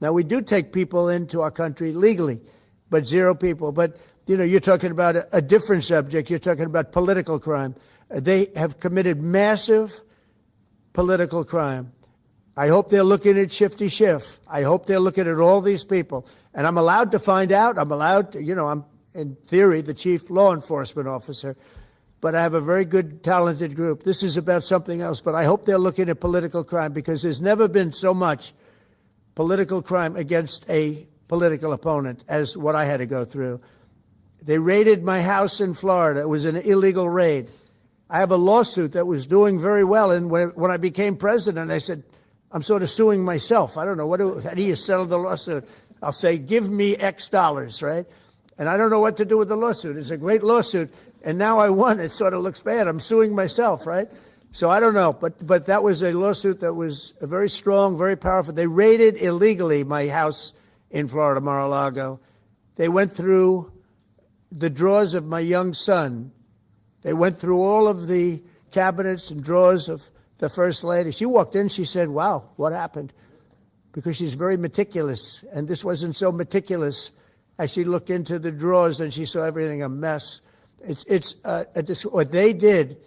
Now, we do take people into our country legally, but 0 people. But, you know, you're talking about a different subject. You're talking about political crime. They have committed massive political crime. I hope they're looking at Shifty Schiff. I hope they're looking at all these people. And I'm allowed to find out. I'm allowed to, you know, I'm, in theory, the chief law enforcement officer. But I have a very good, talented group. This is about something else. But I hope they're looking at political crime, because there's never been so much political crime against a political opponent as what I had to go through. They raided my house in Florida. It was an illegal raid. I have a lawsuit that was doing very well. And when I became president, I said, I'm sort of suing myself. I don't know. How do you settle the lawsuit? I'll say, give me X dollars, right? And I don't know what to do with the lawsuit. It's a great lawsuit. And now I won. It sort of looks bad. I'm suing myself, right? So I don't know. But that was a lawsuit that was very strong, very powerful. They raided illegally my house in Florida, Mar-a-Lago. They went through the drawers of my young son. They went through all of the cabinets and drawers of the First Lady. She walked in, she said, wow, what happened? Because she's very meticulous, and this wasn't so meticulous. As she looked into the drawers and she saw everything a mess. It's what they did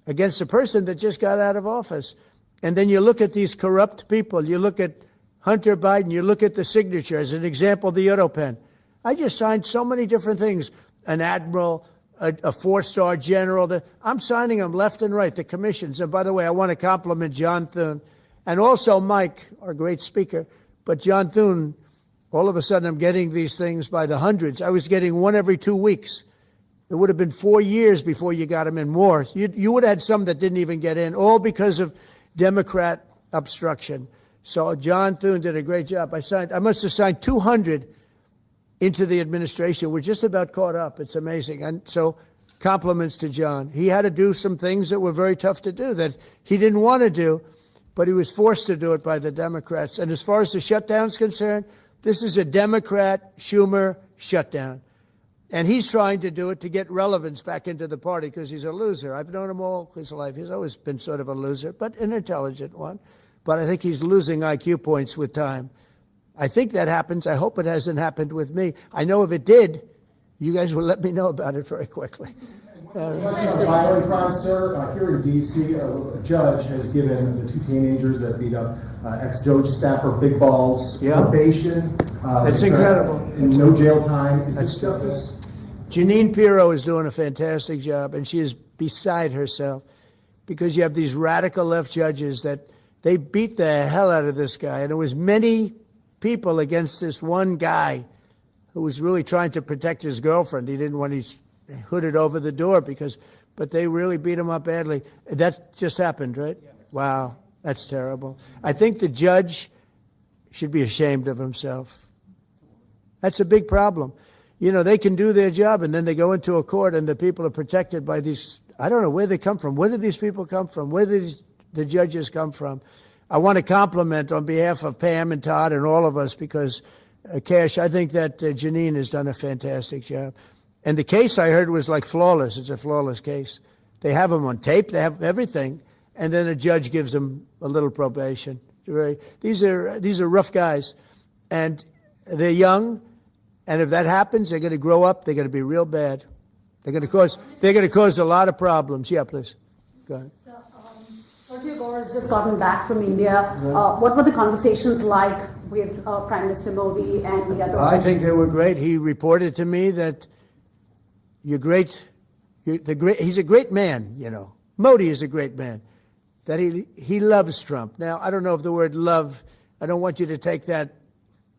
against a person that just got out of office. And then you look at these corrupt people. You look at Hunter Biden. You look at the signature. As an example, the auto pen. I just signed so many different things. An admiral, a 4-star general. I'm signing them left and right, the commissions. And by the way, I want to compliment John Thune and also Mike, our great speaker. But John Thune, all of a sudden I'm getting these things by the hundreds. I was getting one every 2 weeks. It would have been 4 years before you got them in more. You would have had some that didn't even get in, all because of Democrat obstruction. So John Thune did a great job. I must have signed 200 into the administration. We're just about caught up. It's amazing. And so compliments to John. He had to do some things that were very tough to do that he didn't want to do, but he was forced to do it by the Democrats. And as far as the shutdown's concerned, this is a Democrat Schumer shutdown. And he's trying to do it to get relevance back into the party because he's a loser. I've known him all his life. He's always been sort of a loser, but an intelligent one. But I think he's losing IQ points with time. I think that happens. I hope it hasn't happened with me. I know if it did, you guys will let me know about it very quickly. Violent crime, sir. Here in D.C., a judge has given the 2 teenagers that beat up ex-Doge staffer Big Balls probation. That's incredible. And no jail time. Is this justice? Jeanine Pirro is doing a fantastic job, and she is beside herself because you have these radical left judges that they beat the hell out of this guy. And it was many people against this one guy who was really trying to protect his girlfriend. He didn't want his hooded over the door but they really beat him up badly. That just happened, right? Yeah, wow, that's terrible. I think the judge should be ashamed of himself. That's a big problem. You know, they can do their job and then they go into a court and the people are protected by these, I don't know where they come from. Where do these people come from? Where do the judges come from? I want to compliment on behalf of Pam and Todd and all of us because, Kash, I think that Jeanine has done a fantastic job. And the case I heard was like flawless. It's a flawless case. They have them on tape. They have everything. And then a judge gives them a little probation. These are rough guys. And they're young. And if that happens, they're going to grow up. They're going to be real bad. They're going to cause a lot of problems. Yeah, please. Go ahead. Sergio Gore has just gotten back from India. What were the conversations like with Prime Minister Modi and the other? I think they were great. He reported to me that he's a great man, you know. Modi is a great man, that he loves Trump. Now, I don't know if the word love, I don't want you to take that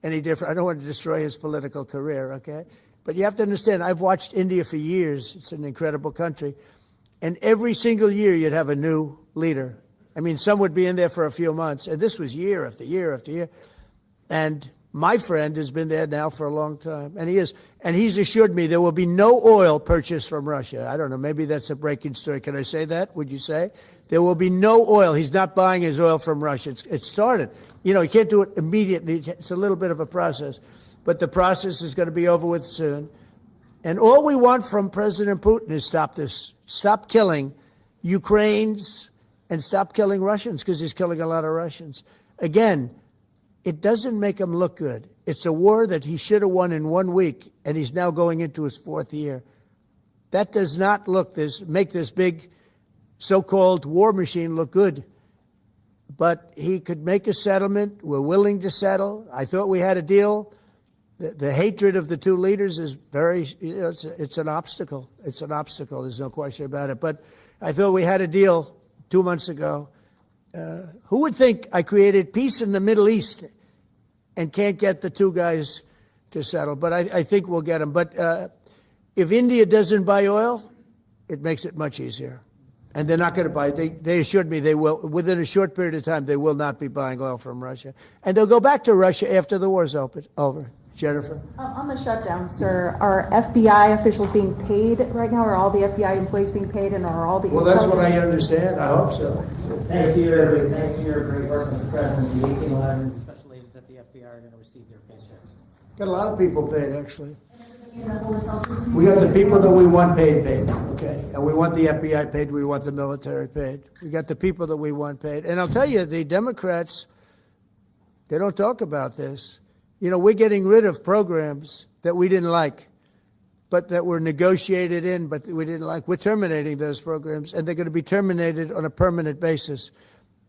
any different. I don't want to destroy his political career, okay? But you have to understand, I've watched India for years. It's an incredible country. And every single year you'd have a new leader. I mean, some would be in there for a few months. And this was year after year after year. And my friend has been there now for a long time. And he is. And he's assured me there will be no oil purchased from Russia. I don't know. Maybe that's a breaking story. Can I say that? Would you say? There will be no oil. He's not buying his oil from Russia. It started. You know, you can't do it immediately. It's a little bit of a process. But the process is going to be over with soon. And all we want from President Putin is stop this. Stop killing Ukrainians and stop killing Russians, because he's killing a lot of Russians. Again, it doesn't make him look good. It's a war that he should have won in 1 week, and he's now going into his 4th year. That does not make this big so-called war machine look good. But he could make a settlement. We're willing to settle. I thought we had a deal. The hatred of the two leaders is very, it's an obstacle. It's an obstacle. There's no question about it. But I thought we had a deal 2 months ago. Who would think I created peace in the Middle East and can't get the two guys to settle? But I think we'll get them. But if India doesn't buy oil, it makes it much easier. And they're not going to buy. They assured me they will. Within a short period of time, they will not be buying oil from Russia. And they'll go back to Russia after the war's over. Jennifer? On the shutdown, sir, are FBI officials being paid right now? Are all the FBI employees being paid, and are all the... Well, that's what I understand. I hope so. Thanks to your great work, Mr. President, the 1811 special agents at the FBI are going to receive their paychecks. Got a lot of people paid, actually. We got the people that we want paid, okay? And we want the FBI paid, we want the military paid. We got the people that we want paid. And I'll tell you, the Democrats, they don't talk about this. You know, we're getting rid of programs that we didn't like, but that were negotiated in, but we didn't like. We're terminating those programs, and they're going to be terminated on a permanent basis.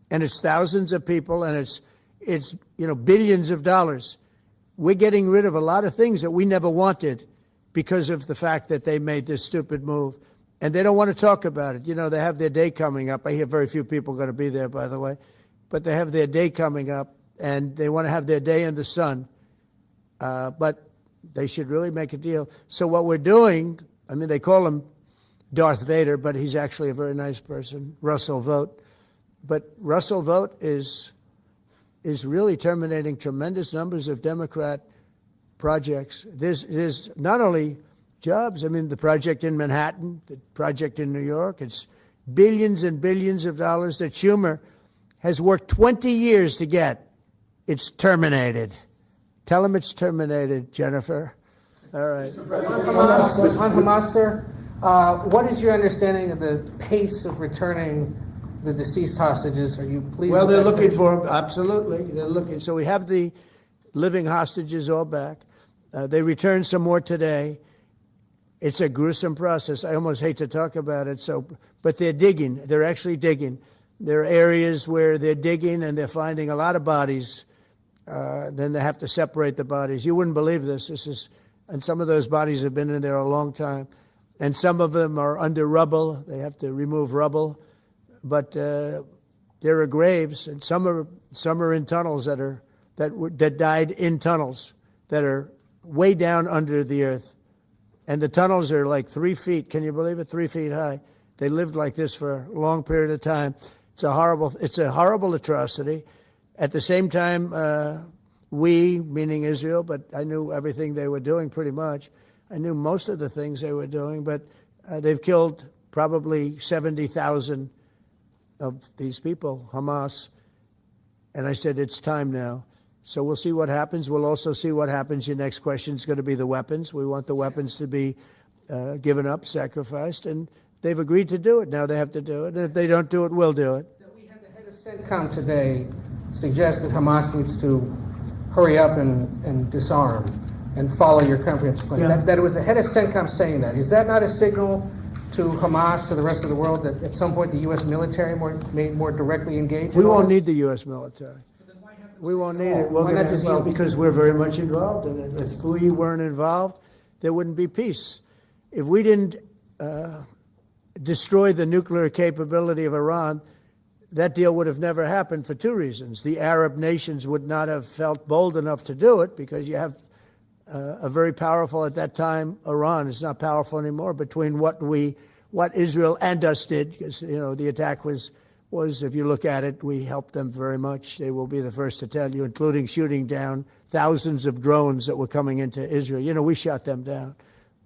And it's thousands of people, and it's billions of dollars. We're getting rid of a lot of things that we never wanted because of the fact that they made this stupid move. And they don't want to talk about it. You know, they have their day coming up. I hear very few people are going to be there, by the way. But they have their day coming up, and they want to have their day in the sun. But they should really make a deal. So what we're doing, I mean, they call him Darth Vader, but he's actually a very nice person, Russell Vogt. But Russell Vogt is really terminating tremendous numbers of Democrat projects. There's not only jobs, I mean, the project in Manhattan, the project in New York, it's billions and billions of dollars that Schumer has worked 20 years to get. It's terminated. Tell him it's terminated, Jennifer. All right. On Hamas, sir, what is your understanding of the pace of returning the deceased hostages? Are you pleased? Well, they're looking for them. Absolutely. They're looking. So we have the living hostages all back. They returned some more today. It's a gruesome process. I almost hate to talk about it. But they're digging. They're actually digging. There are areas where they're digging and they're finding a lot of bodies. Then they have to separate the bodies. You wouldn't believe this. And some of those bodies have been in there a long time. And some of them are under rubble. They have to remove rubble. But there are graves, and some are in tunnels that died in tunnels that are way down under the earth. And the tunnels are like 3 feet. Can you believe it? 3 feet high. They lived like this for a long period of time. It's a horrible atrocity. At the same time, we, meaning Israel, but I knew everything they were doing pretty much. I knew most of the things they were doing, but they've killed probably 70,000 of these people, Hamas. And I said, it's time now. So we'll see what happens. We'll also see what happens. Your next question is going to be the weapons. We want the weapons to be given up, sacrificed, and they've agreed to do it. Now they have to do it. And if they don't do it, we'll do it. We had the head of CENTCOM today suggest that Hamas needs to hurry up and disarm and follow your comprehensive plan. Yeah. That it was the head of CENTCOM saying that. Is that not a signal to Hamas, to the rest of the world, that at some point the U.S. military may more directly engage? We won't need the U.S. military. We won't need it. Why not just yield? Because we're very much involved in it. If we weren't involved, there wouldn't be peace. If we didn't destroy the nuclear capability of Iran, that deal would have never happened for two reasons. The Arab nations would not have felt bold enough to do it because you have a very powerful, at that time, Iran is not powerful anymore, between what Israel and us did, because, the attack was, if you look at it, we helped them very much. They will be the first to tell you, including shooting down thousands of drones that were coming into Israel. We shot them down.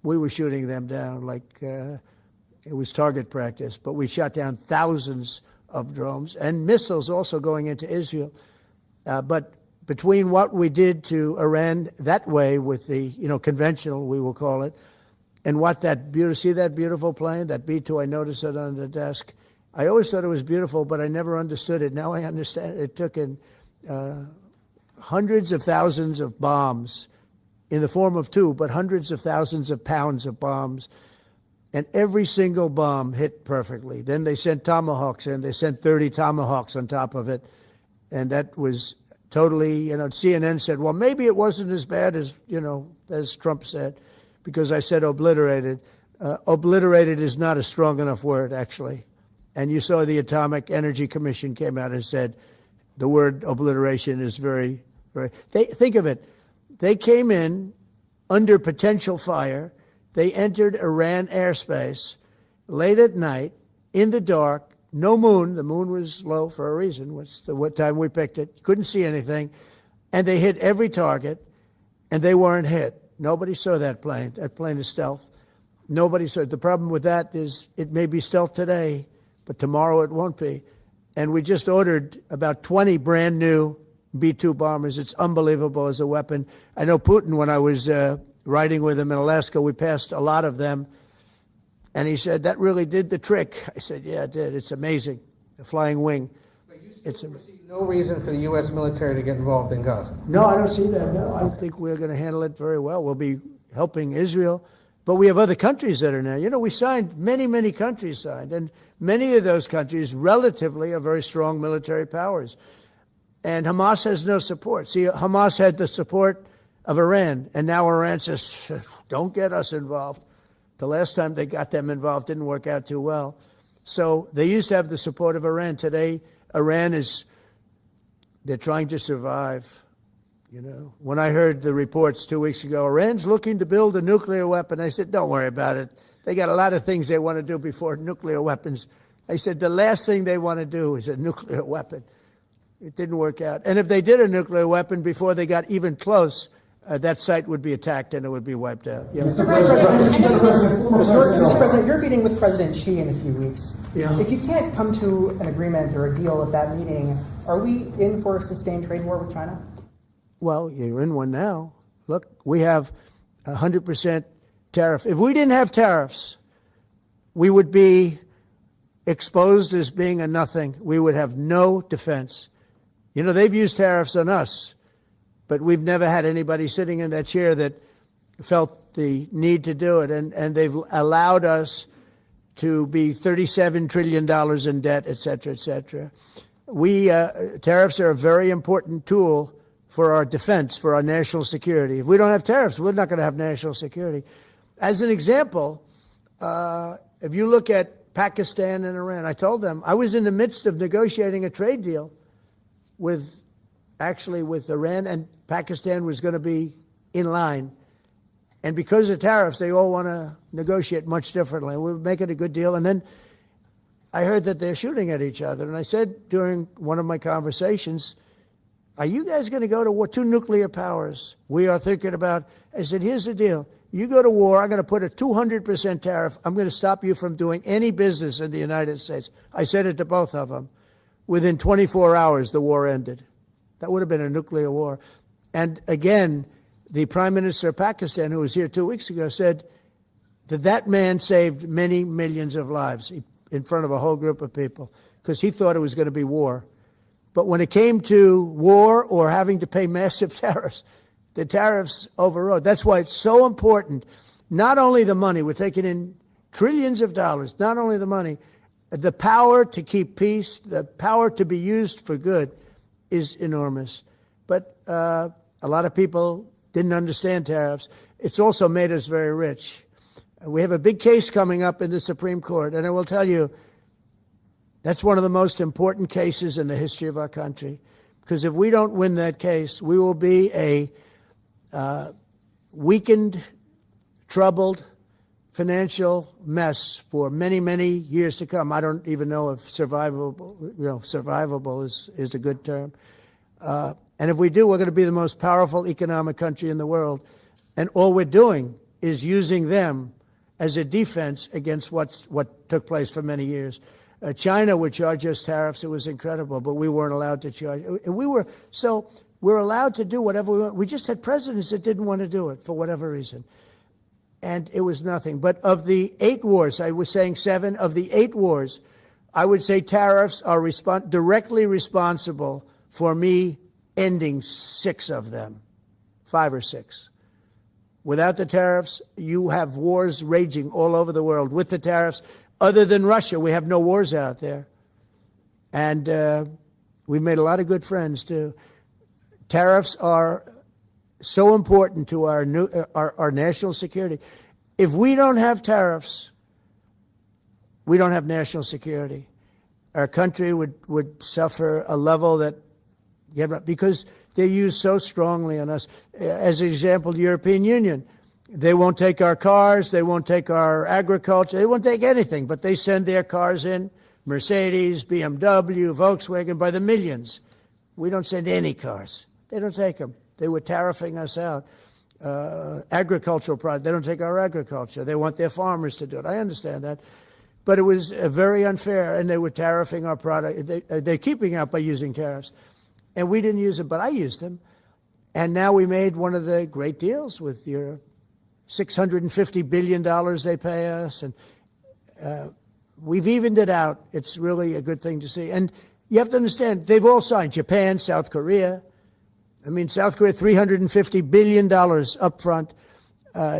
We were shooting them down like it was target practice, but we shot down thousands of drones and missiles also going into Israel. But between what we did to Iran that way with the, conventional, we will call it, and what see that beautiful plane, that B-2, I noticed it on the desk. I always thought it was beautiful, but I never understood it. Now I understand. It took in hundreds of thousands of bombs in the form of two, but hundreds of thousands of pounds of bombs. And every single bomb hit perfectly. Then they sent Tomahawks in. They sent 30 Tomahawks on top of it. And that was totally, CNN said, well, maybe it wasn't as bad as Trump said, because I said obliterated. Obliterated is not a strong enough word, actually. And you saw the Atomic Energy Commission came out and said the word obliteration is very, very, think of it. They came in under potential fire. They entered Iran airspace late at night, in the dark, no moon. The moon was low for a reason. What time we picked it. Couldn't see anything. And they hit every target, and they weren't hit. Nobody saw that plane. That plane is stealth. Nobody saw it. The problem with that is it may be stealth today, but tomorrow it won't be. And we just ordered about 20 brand new B-2 bombers. It's unbelievable as a weapon. I know Putin, when I was riding with him in Alaska, we passed a lot of them. And he said, that really did the trick. I said, yeah, it did. It's amazing. The flying wing. But you still see no reason for the U.S. military to get involved in Gaza? No, I don't see that. No, I think we're going to handle it very well. We'll be helping Israel. But we have other countries that are now. We signed, many countries signed. And many of those countries relatively are very strong military powers. And Hamas has no support. See, Hamas had the support of Iran. And now Iran says, don't get us involved. The last time they got them involved didn't work out too well. So they used to have the support of Iran. Today, they're trying to survive. When I heard the reports 2 weeks ago, Iran's looking to build a nuclear weapon, I said, don't worry about it. They got a lot of things they want to do before nuclear weapons. I said, the last thing they want to do is a nuclear weapon. It didn't work out. And if they did a nuclear weapon before they got even close, that site would be attacked and it would be wiped out. Yeah. Mr. President, you're meeting with President Xi in a few weeks. Yeah. If you can't come to an agreement or a deal at that meeting, are we in for a sustained trade war with China? Well, you're in one now. Look, we have 100% tariff. If we didn't have tariffs, we would be exposed as being a nothing. We would have no defense. They've used tariffs on us, but we've never had anybody sitting in that chair that felt the need to do it. And they've allowed us to be $37 trillion in debt, et cetera, et cetera. Tariffs are a very important tool for our defense, for our national security. If we don't have tariffs, we're not going to have national security. As an example, if you look at Pakistan and Iran, I told them I was in the midst of negotiating a trade deal with Iran, and Pakistan was going to be in line. And because of tariffs, they all want to negotiate much differently. We're making a good deal. And then I heard that they're shooting at each other. And I said during one of my conversations, are you guys going to go to war? Two nuclear powers. We are thinking about, I said, here's the deal. You go to war, I'm going to put a 200% tariff. I'm going to stop you from doing any business in the United States. I said it to both of them. Within 24 hours, the war ended. That would have been a nuclear war. And again, the Prime Minister of Pakistan, who was here 2 weeks ago, said that man saved many millions of lives in front of a whole group of people because he thought it was going to be war. But when it came to war or having to pay massive tariffs, the tariffs overrode. That's why it's so important. Not only the money, we're taking in trillions of dollars, not only the money, the power to keep peace, the power to be used for good is enormous. a lot of people didn't understand tariffs. It's also made us very rich. We have a big case coming up in the Supreme Court, and I will tell you, that's one of the most important cases in the history of our country. Because if we don't win that case, we will be a weakened, troubled, financial mess for many, many years to come. I don't even know if survivable is a good term. And if we do, we're going to be the most powerful economic country in the world. And all we're doing is using them as a defense against what took place for many years. China would charge us tariffs. It was incredible, but we weren't allowed to charge. We're allowed to do whatever we want. We just had presidents that didn't want to do it for whatever reason. And it was nothing. But of the 8 wars, I was saying 7, of the 8 wars, I would say tariffs are directly responsible for me ending 6 of them, 5 or 6. Without the tariffs, you have wars raging all over the world. With the tariffs, other than Russia, we have no wars out there. And we've made a lot of good friends, too. Tariffs are so important to our national security. If we don't have tariffs, we don't have national security. Our country would suffer a level that, because they're used so strongly on us. As an example, the European Union, they won't take our cars, they won't take our agriculture, they won't take anything, but they send their cars in, Mercedes, BMW, Volkswagen, by the millions. We don't send any cars. They don't take them. They were tariffing us out. Agricultural products, they don't take our agriculture. They want their farmers to do it. I understand that. But it was very unfair, and they were tariffing our product. They're keeping out by using tariffs. And we didn't use them, but I used them. And now we made one of the great deals with Europe. $650 billion they pay us. And we've evened it out. It's really a good thing to see. And you have to understand, they've all signed. Japan, South Korea. I mean, South Korea, $350 billion up front.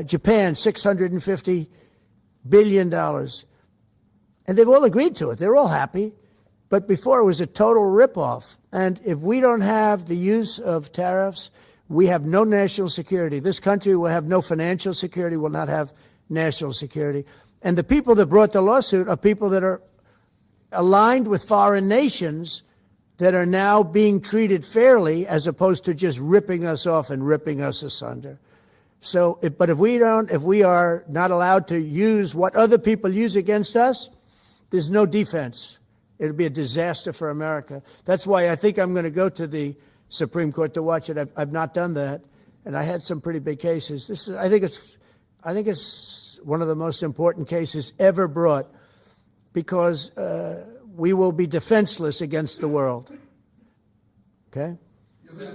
Japan, $650 billion. And they've all agreed to it. They're all happy. But before, it was a total ripoff. And if we don't have the use of tariffs, we have no national security. This country will have no financial security, will not have national security. And the people that brought the lawsuit are people that are aligned with foreign nations that are now being treated fairly as opposed to just ripping us off and ripping us asunder. So, but if we are not allowed to use what other people use against us, there's no defense. It'll be a disaster for America. That's why I think I'm going to go to the Supreme Court to watch it. I've not done that, and I had some pretty big cases. I think it's one of the most important cases ever brought, because we will be defenseless against the world. Okay? Did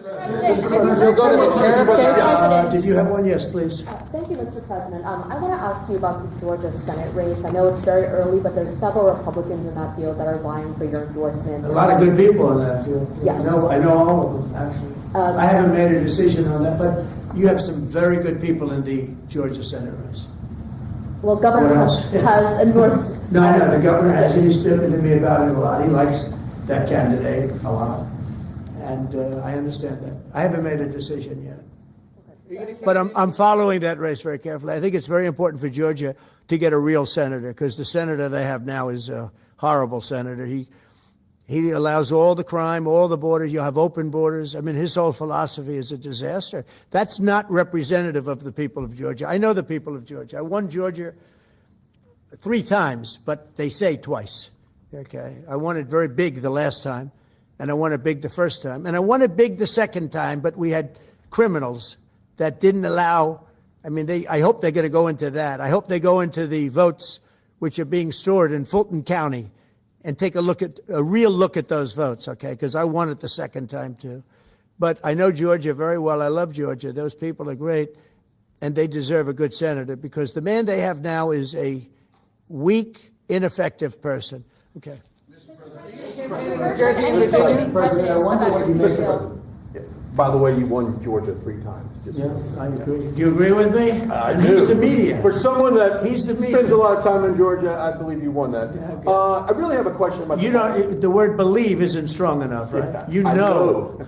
you have one? Yes, please. Thank you, Mr. President. I want to ask you about the Georgia Senate race. I know it's very early, but there's several Republicans in that field that are vying for your endorsement. A lot of good people in that field. Yes. I know all of them, actually. I haven't made a decision on that, but you have some very good people in the Georgia Senate race. Well, Governor has endorsed. No, the governor has. He's spoken to me about it a lot. He likes that candidate a lot. And I understand that. I haven't made a decision yet. But I'm following that race very carefully. I think it's very important for Georgia to get a real senator, because the senator they have now is a horrible senator. He allows all the crime, all the borders. You have open borders. I mean, his whole philosophy is a disaster. That's not representative of the people of Georgia. I know the people of Georgia. I won Georgia 3 times, but they say twice. Okay, I won it very big the last time. And I won it big the first time. And I won it big the second time, but we had criminals that didn't allow. I mean, I hope they're going to go into that. I hope they go into the votes which are being stored in Fulton County and take a real look at those votes, okay? Because I won it the second time, too. But I know Georgia very well. I love Georgia. Those people are great, and they deserve a good senator, because the man they have now is a weak, ineffective person. Okay. President, I wonder what you make of By the way, you won Georgia 3 times. Yeah, I agree. Do you agree with me? I And do. He's the media. For someone that He's the spends media. a lot of time in Georgia, I believe you won that. I really have a question about You know, the word believe isn't strong enough, right? Yeah, You I know.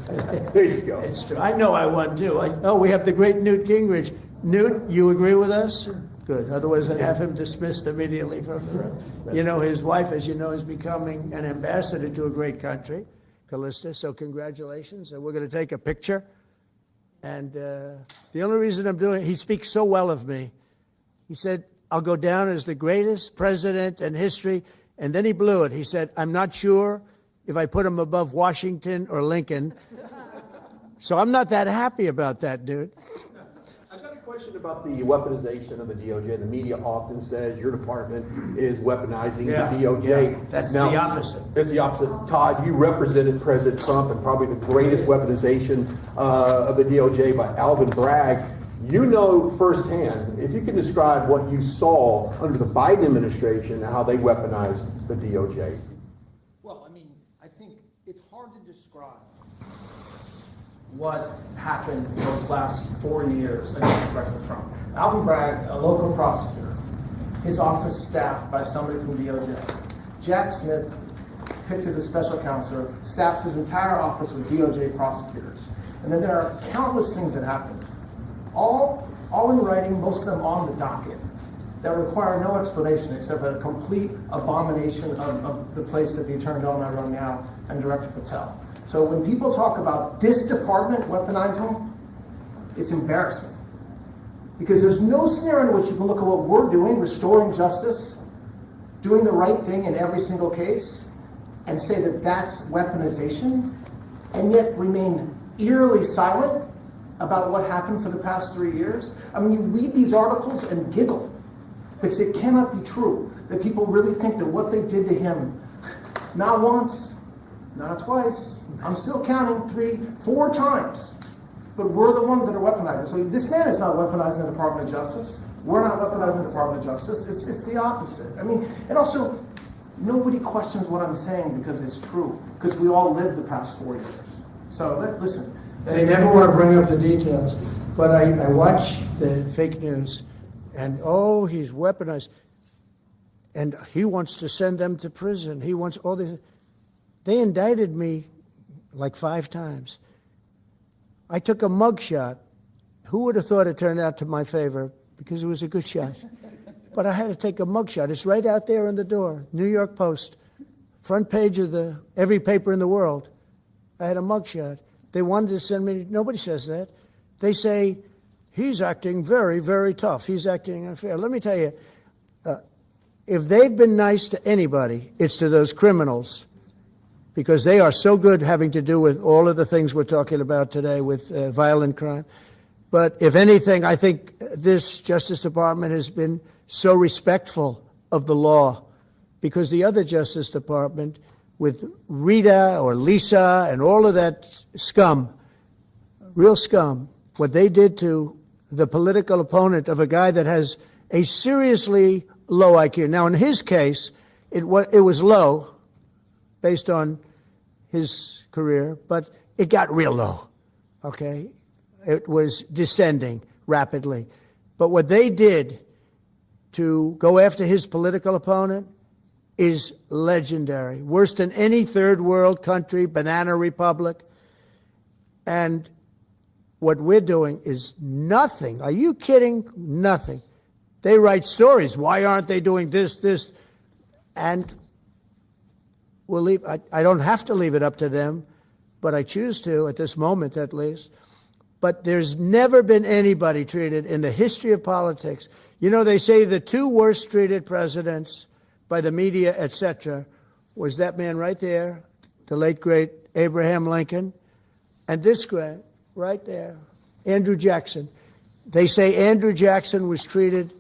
there you go. It's true. I know I won too. We have the great Newt Gingrich. Newt, you agree with us? Good. Otherwise, I'd have him dismissed immediately from the room. You know, his wife, as you know, is becoming an ambassador to a great country, Callista. So congratulations. And we're going to take a picture. And the only reason I'm doing it, he speaks so well of me. He said, I'll go down as the greatest president in history. And then he blew it. He said, I'm not sure if I put him above Washington or Lincoln. So I'm not that happy about that, dude. I've got a question about the weaponization of the DOJ. The media often says your department is weaponizing the DOJ. Yeah, that's the opposite. It's the opposite. Todd, you represented President Trump and probably the greatest weaponization of the DOJ by Alvin Bragg. You know firsthand, if you can describe what you saw under the Biden administration and how they weaponized the DOJ. Well, I mean, I think it's hard to describe what happened in those last 4 years against President Trump. Alvin Bragg, a local prosecutor, his office staffed by somebody from DOJ. Jack Smith, picked as a special counselor, staffs his entire office with DOJ prosecutors. And then there are countless things that happened, all in writing, most of them on the docket, that require no explanation except a complete abomination of the place that the Attorney General and I run now, and Director Patel. So when people talk about this department weaponizing, it's embarrassing. Because there's no scenario in which you can look at what we're doing, restoring justice, doing the right thing in every single case, and say that that's weaponization, and yet remain eerily silent about what happened for the past 3 years. I mean, you read these articles and giggle, because it cannot be true that people really think that what they did to him, not once, not twice, I'm still counting 3, 4 times, but we're the ones that are weaponizing. So this man is not weaponizing the Department of Justice. We're not weaponizing the Department of Justice. It's the opposite. I mean, and also, nobody questions what I'm saying because it's true, because we all lived the past 4 years. So listen. They never want to bring up the details, but I watch the fake news, and he's weaponized, and he wants to send them to prison. He wants all this. They indicted me like 5 times. I took a mug shot. Who would have thought it turned out to my favor? Because it was a good shot. But I had to take a mug shot. It's right out there on the door. New York Post, front page of every paper in the world. I had a mug shot. They wanted to send me, nobody says that. They say, he's acting very, very tough. He's acting unfair. Let me tell you, if they've been nice to anybody, it's to those criminals, because they are so good having to do with all of the things we're talking about today with violent crime. But if anything, I think this Justice Department has been so respectful of the law, because the other Justice Department, with Rita or Lisa and all of that scum, real scum, what they did to the political opponent of a guy that has a seriously low IQ. Now, in his case, it was low based on his career, but it got real low, okay? It was descending rapidly. But what they did to go after his political opponent is legendary, worse than any third world country, banana republic. And what we're doing is nothing. Are you kidding? Nothing. They write stories. Why aren't they doing this? And we'll leave. I don't have to leave it up to them, but I choose to at this moment at least. But there's never been anybody treated in the history of politics. You know, they say the 2 worst treated presidents by the media, etc., was that man right there, the late, great Abraham Lincoln, and this guy right there, Andrew Jackson. They say Andrew Jackson was treated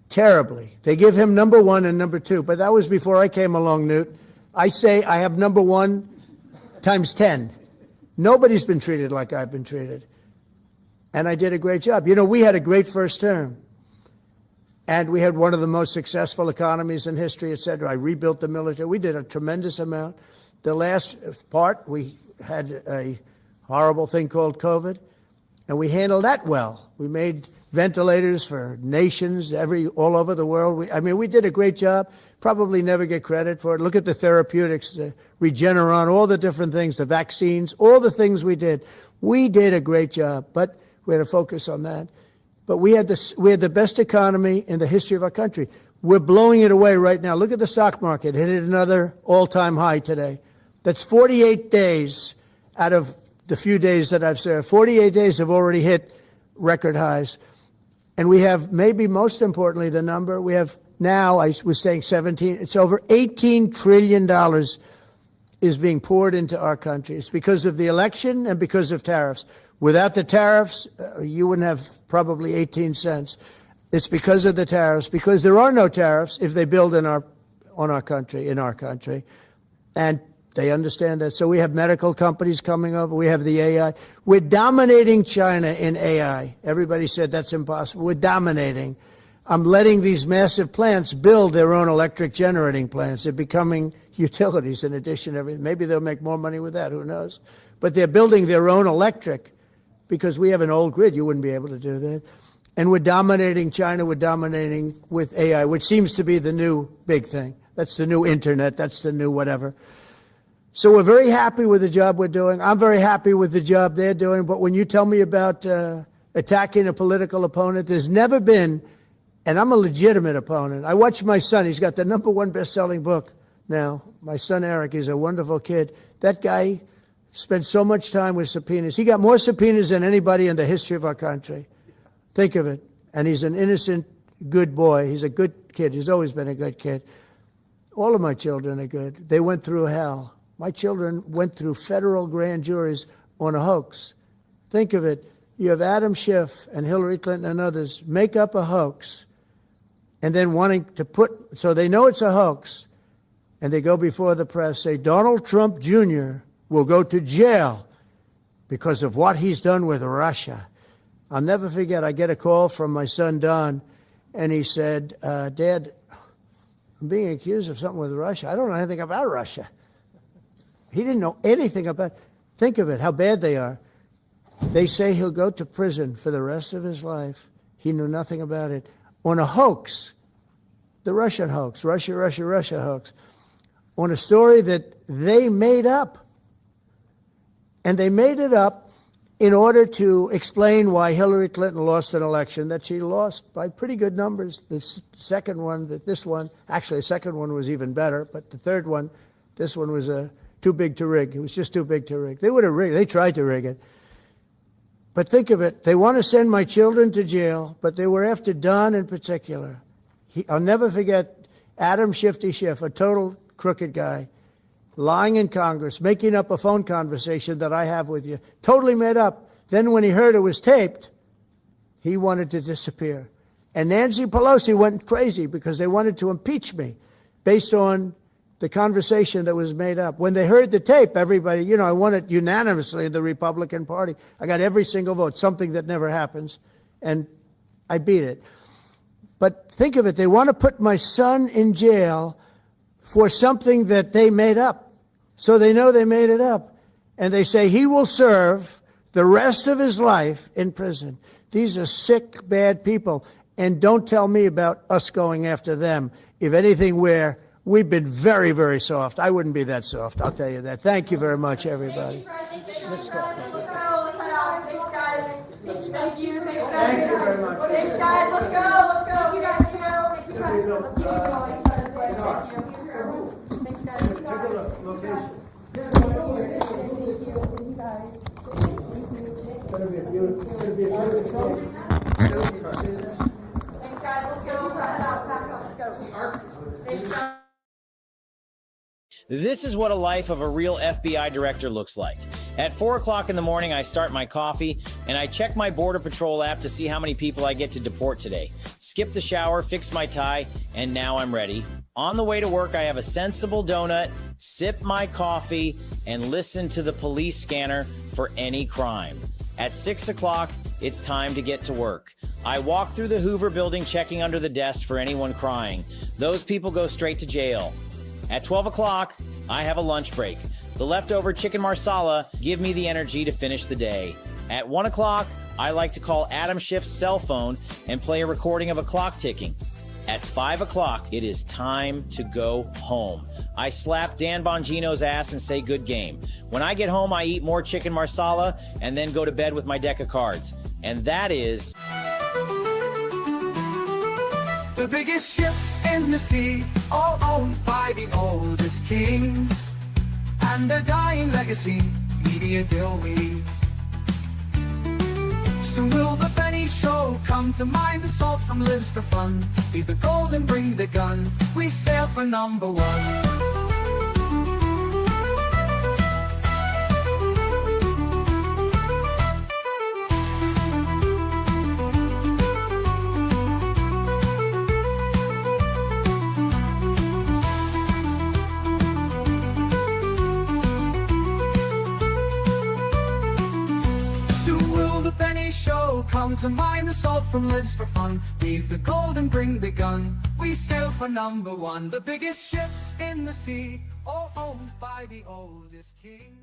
terribly. They give him number 1 and number 2, but that was before I came along, Newt. I say I have number 1 times 10. Nobody's been treated like I've been treated. And I did a great job. You know, we had a great first term. And we had one of the most successful economies in history, et cetera. I rebuilt the military. We did a tremendous amount. The last part, we had a horrible thing called COVID, and we handled that well. We made ventilators for nations all over the world. We did a great job. Probably never get credit for it. Look at the therapeutics, the Regeneron, all the different things, the vaccines, all the things we did. We did a great job, but we had to focus on that. But we had the best economy in the history of our country. We're blowing it away right now. Look at the stock market. It hit another all-time high today. That's 48 days out of the few days that I've served. 48 days have already hit record highs. And we have, maybe most importantly, the number, we have now, I was saying 17, it's over $18 trillion is being poured into our country. It's because of the election and because of tariffs. Without the tariffs, you wouldn't have probably 18 cents. It's because of the tariffs, because there are no tariffs if they build in our country. And they understand that. So we have medical companies coming over. We have the AI. We're dominating China in AI. Everybody said that's impossible. We're dominating. I'm letting these massive plants build their own electric generating plants. They're becoming utilities in addition to everything. Maybe they'll make more money with that. Who knows? But they're building their own electric because we have an old grid. You wouldn't be able to do that. And we're dominating China. We're dominating with AI, which seems to be the new big thing. That's the new internet. That's the new whatever. So we're very happy with the job we're doing. I'm very happy with the job they're doing. But when you tell me about attacking a political opponent, there's never been, and I'm a legitimate opponent. I watch my son. He's got the #1 best-selling book now. My son, Eric, is a wonderful kid. That guy spent so much time with subpoenas. He got more subpoenas than anybody in the history of our country. Think of it. And he's an innocent, good boy. He's a good kid. He's always been a good kid. All of my children are good. They went through hell. My children went through federal grand juries on a hoax. Think of it. You have Adam Schiff and Hillary Clinton and others make up a hoax and then wanting to so they know it's a hoax, and they go before the press, say Donald Trump Jr. will go to jail because of what he's done with Russia. I'll never forget, I get a call from my son, Don, and he said, Dad, I'm being accused of something with Russia. I don't know anything about Russia. He didn't know anything about. Think of it, how bad they are. They say he'll go to prison for the rest of his life. He knew nothing about it. On a hoax, the Russian hoax, Russia hoax, on a story that they made up. And they made it up in order to explain why Hillary Clinton lost an election that she lost by pretty good numbers. The second one, actually the second one was even better, but the third one, this one was too big to rig. It was just too big to rig. They would have rigged. They tried to rig it. But think of it. They want to send my children to jail, but they were after Don in particular. I'll never forget Adam Shifty Schiff, a total crooked guy, lying in Congress, making up a phone conversation that I have with you, totally made up. Then when he heard it was taped, he wanted to disappear. And Nancy Pelosi went crazy because they wanted to impeach me based on the conversation that was made up. When they heard the tape, everybody, I won it unanimously in the Republican Party. I got every single vote, something that never happens, and I beat it. But think of it, they want to put my son in jail for something that they made up. So they know they made it up. And they say he will serve the rest of his life in prison. These are sick, bad people. And don't tell me about us going after them. If anything, we've been very, very soft. I wouldn't be that soft, I'll tell you that. Thank you very much, everybody. Let's go. Thanks, guys. Thank you. Thanks, guys. Thank you very much. Thanks, guys. Let's go. Thank you, guys. Let's keep it going. Thanks, guys. Take a look. Location. Thank you, guys. It's going to be a beautiful Thanks, guys. Let's go. Back up. Let's go. Thanks, guys. This is what a life of a real FBI director looks like. At 4 o'clock in the morning, I start my coffee and I check my Border Patrol app to see how many people I get to deport today. Skip the shower, fix my tie, and now I'm ready. On the way to work, I have a sensible donut, sip my coffee, and listen to the police scanner for any crime. At 6 o'clock, it's time to get to work. I walk through the Hoover building checking under the desk for anyone crying. Those people go straight to jail. At 12 o'clock, I have a lunch break. The The leftover chicken marsala give me the energy to finish the day. At 1 o'clock, I like to call Adam Schiff's cell phone and play a recording of a clock ticking. At 5 o'clock, it is time to go home. I slap Dan Bongino's ass and say good game. When I get home, I eat more chicken marsala and then go to bed with my deck of cards. And that is... The biggest ships in the sea, all owned by the oldest kings. And their dying legacy, media deal weeds. Soon will the penny show come to mind. The salt from lives for fun. Leave the gold and bring the gun. We sail for number one. Show come to mind. The salt from lives for fun. Leave the gold and bring the gun. We sail for number one. The biggest ships in the sea, all owned by the oldest king.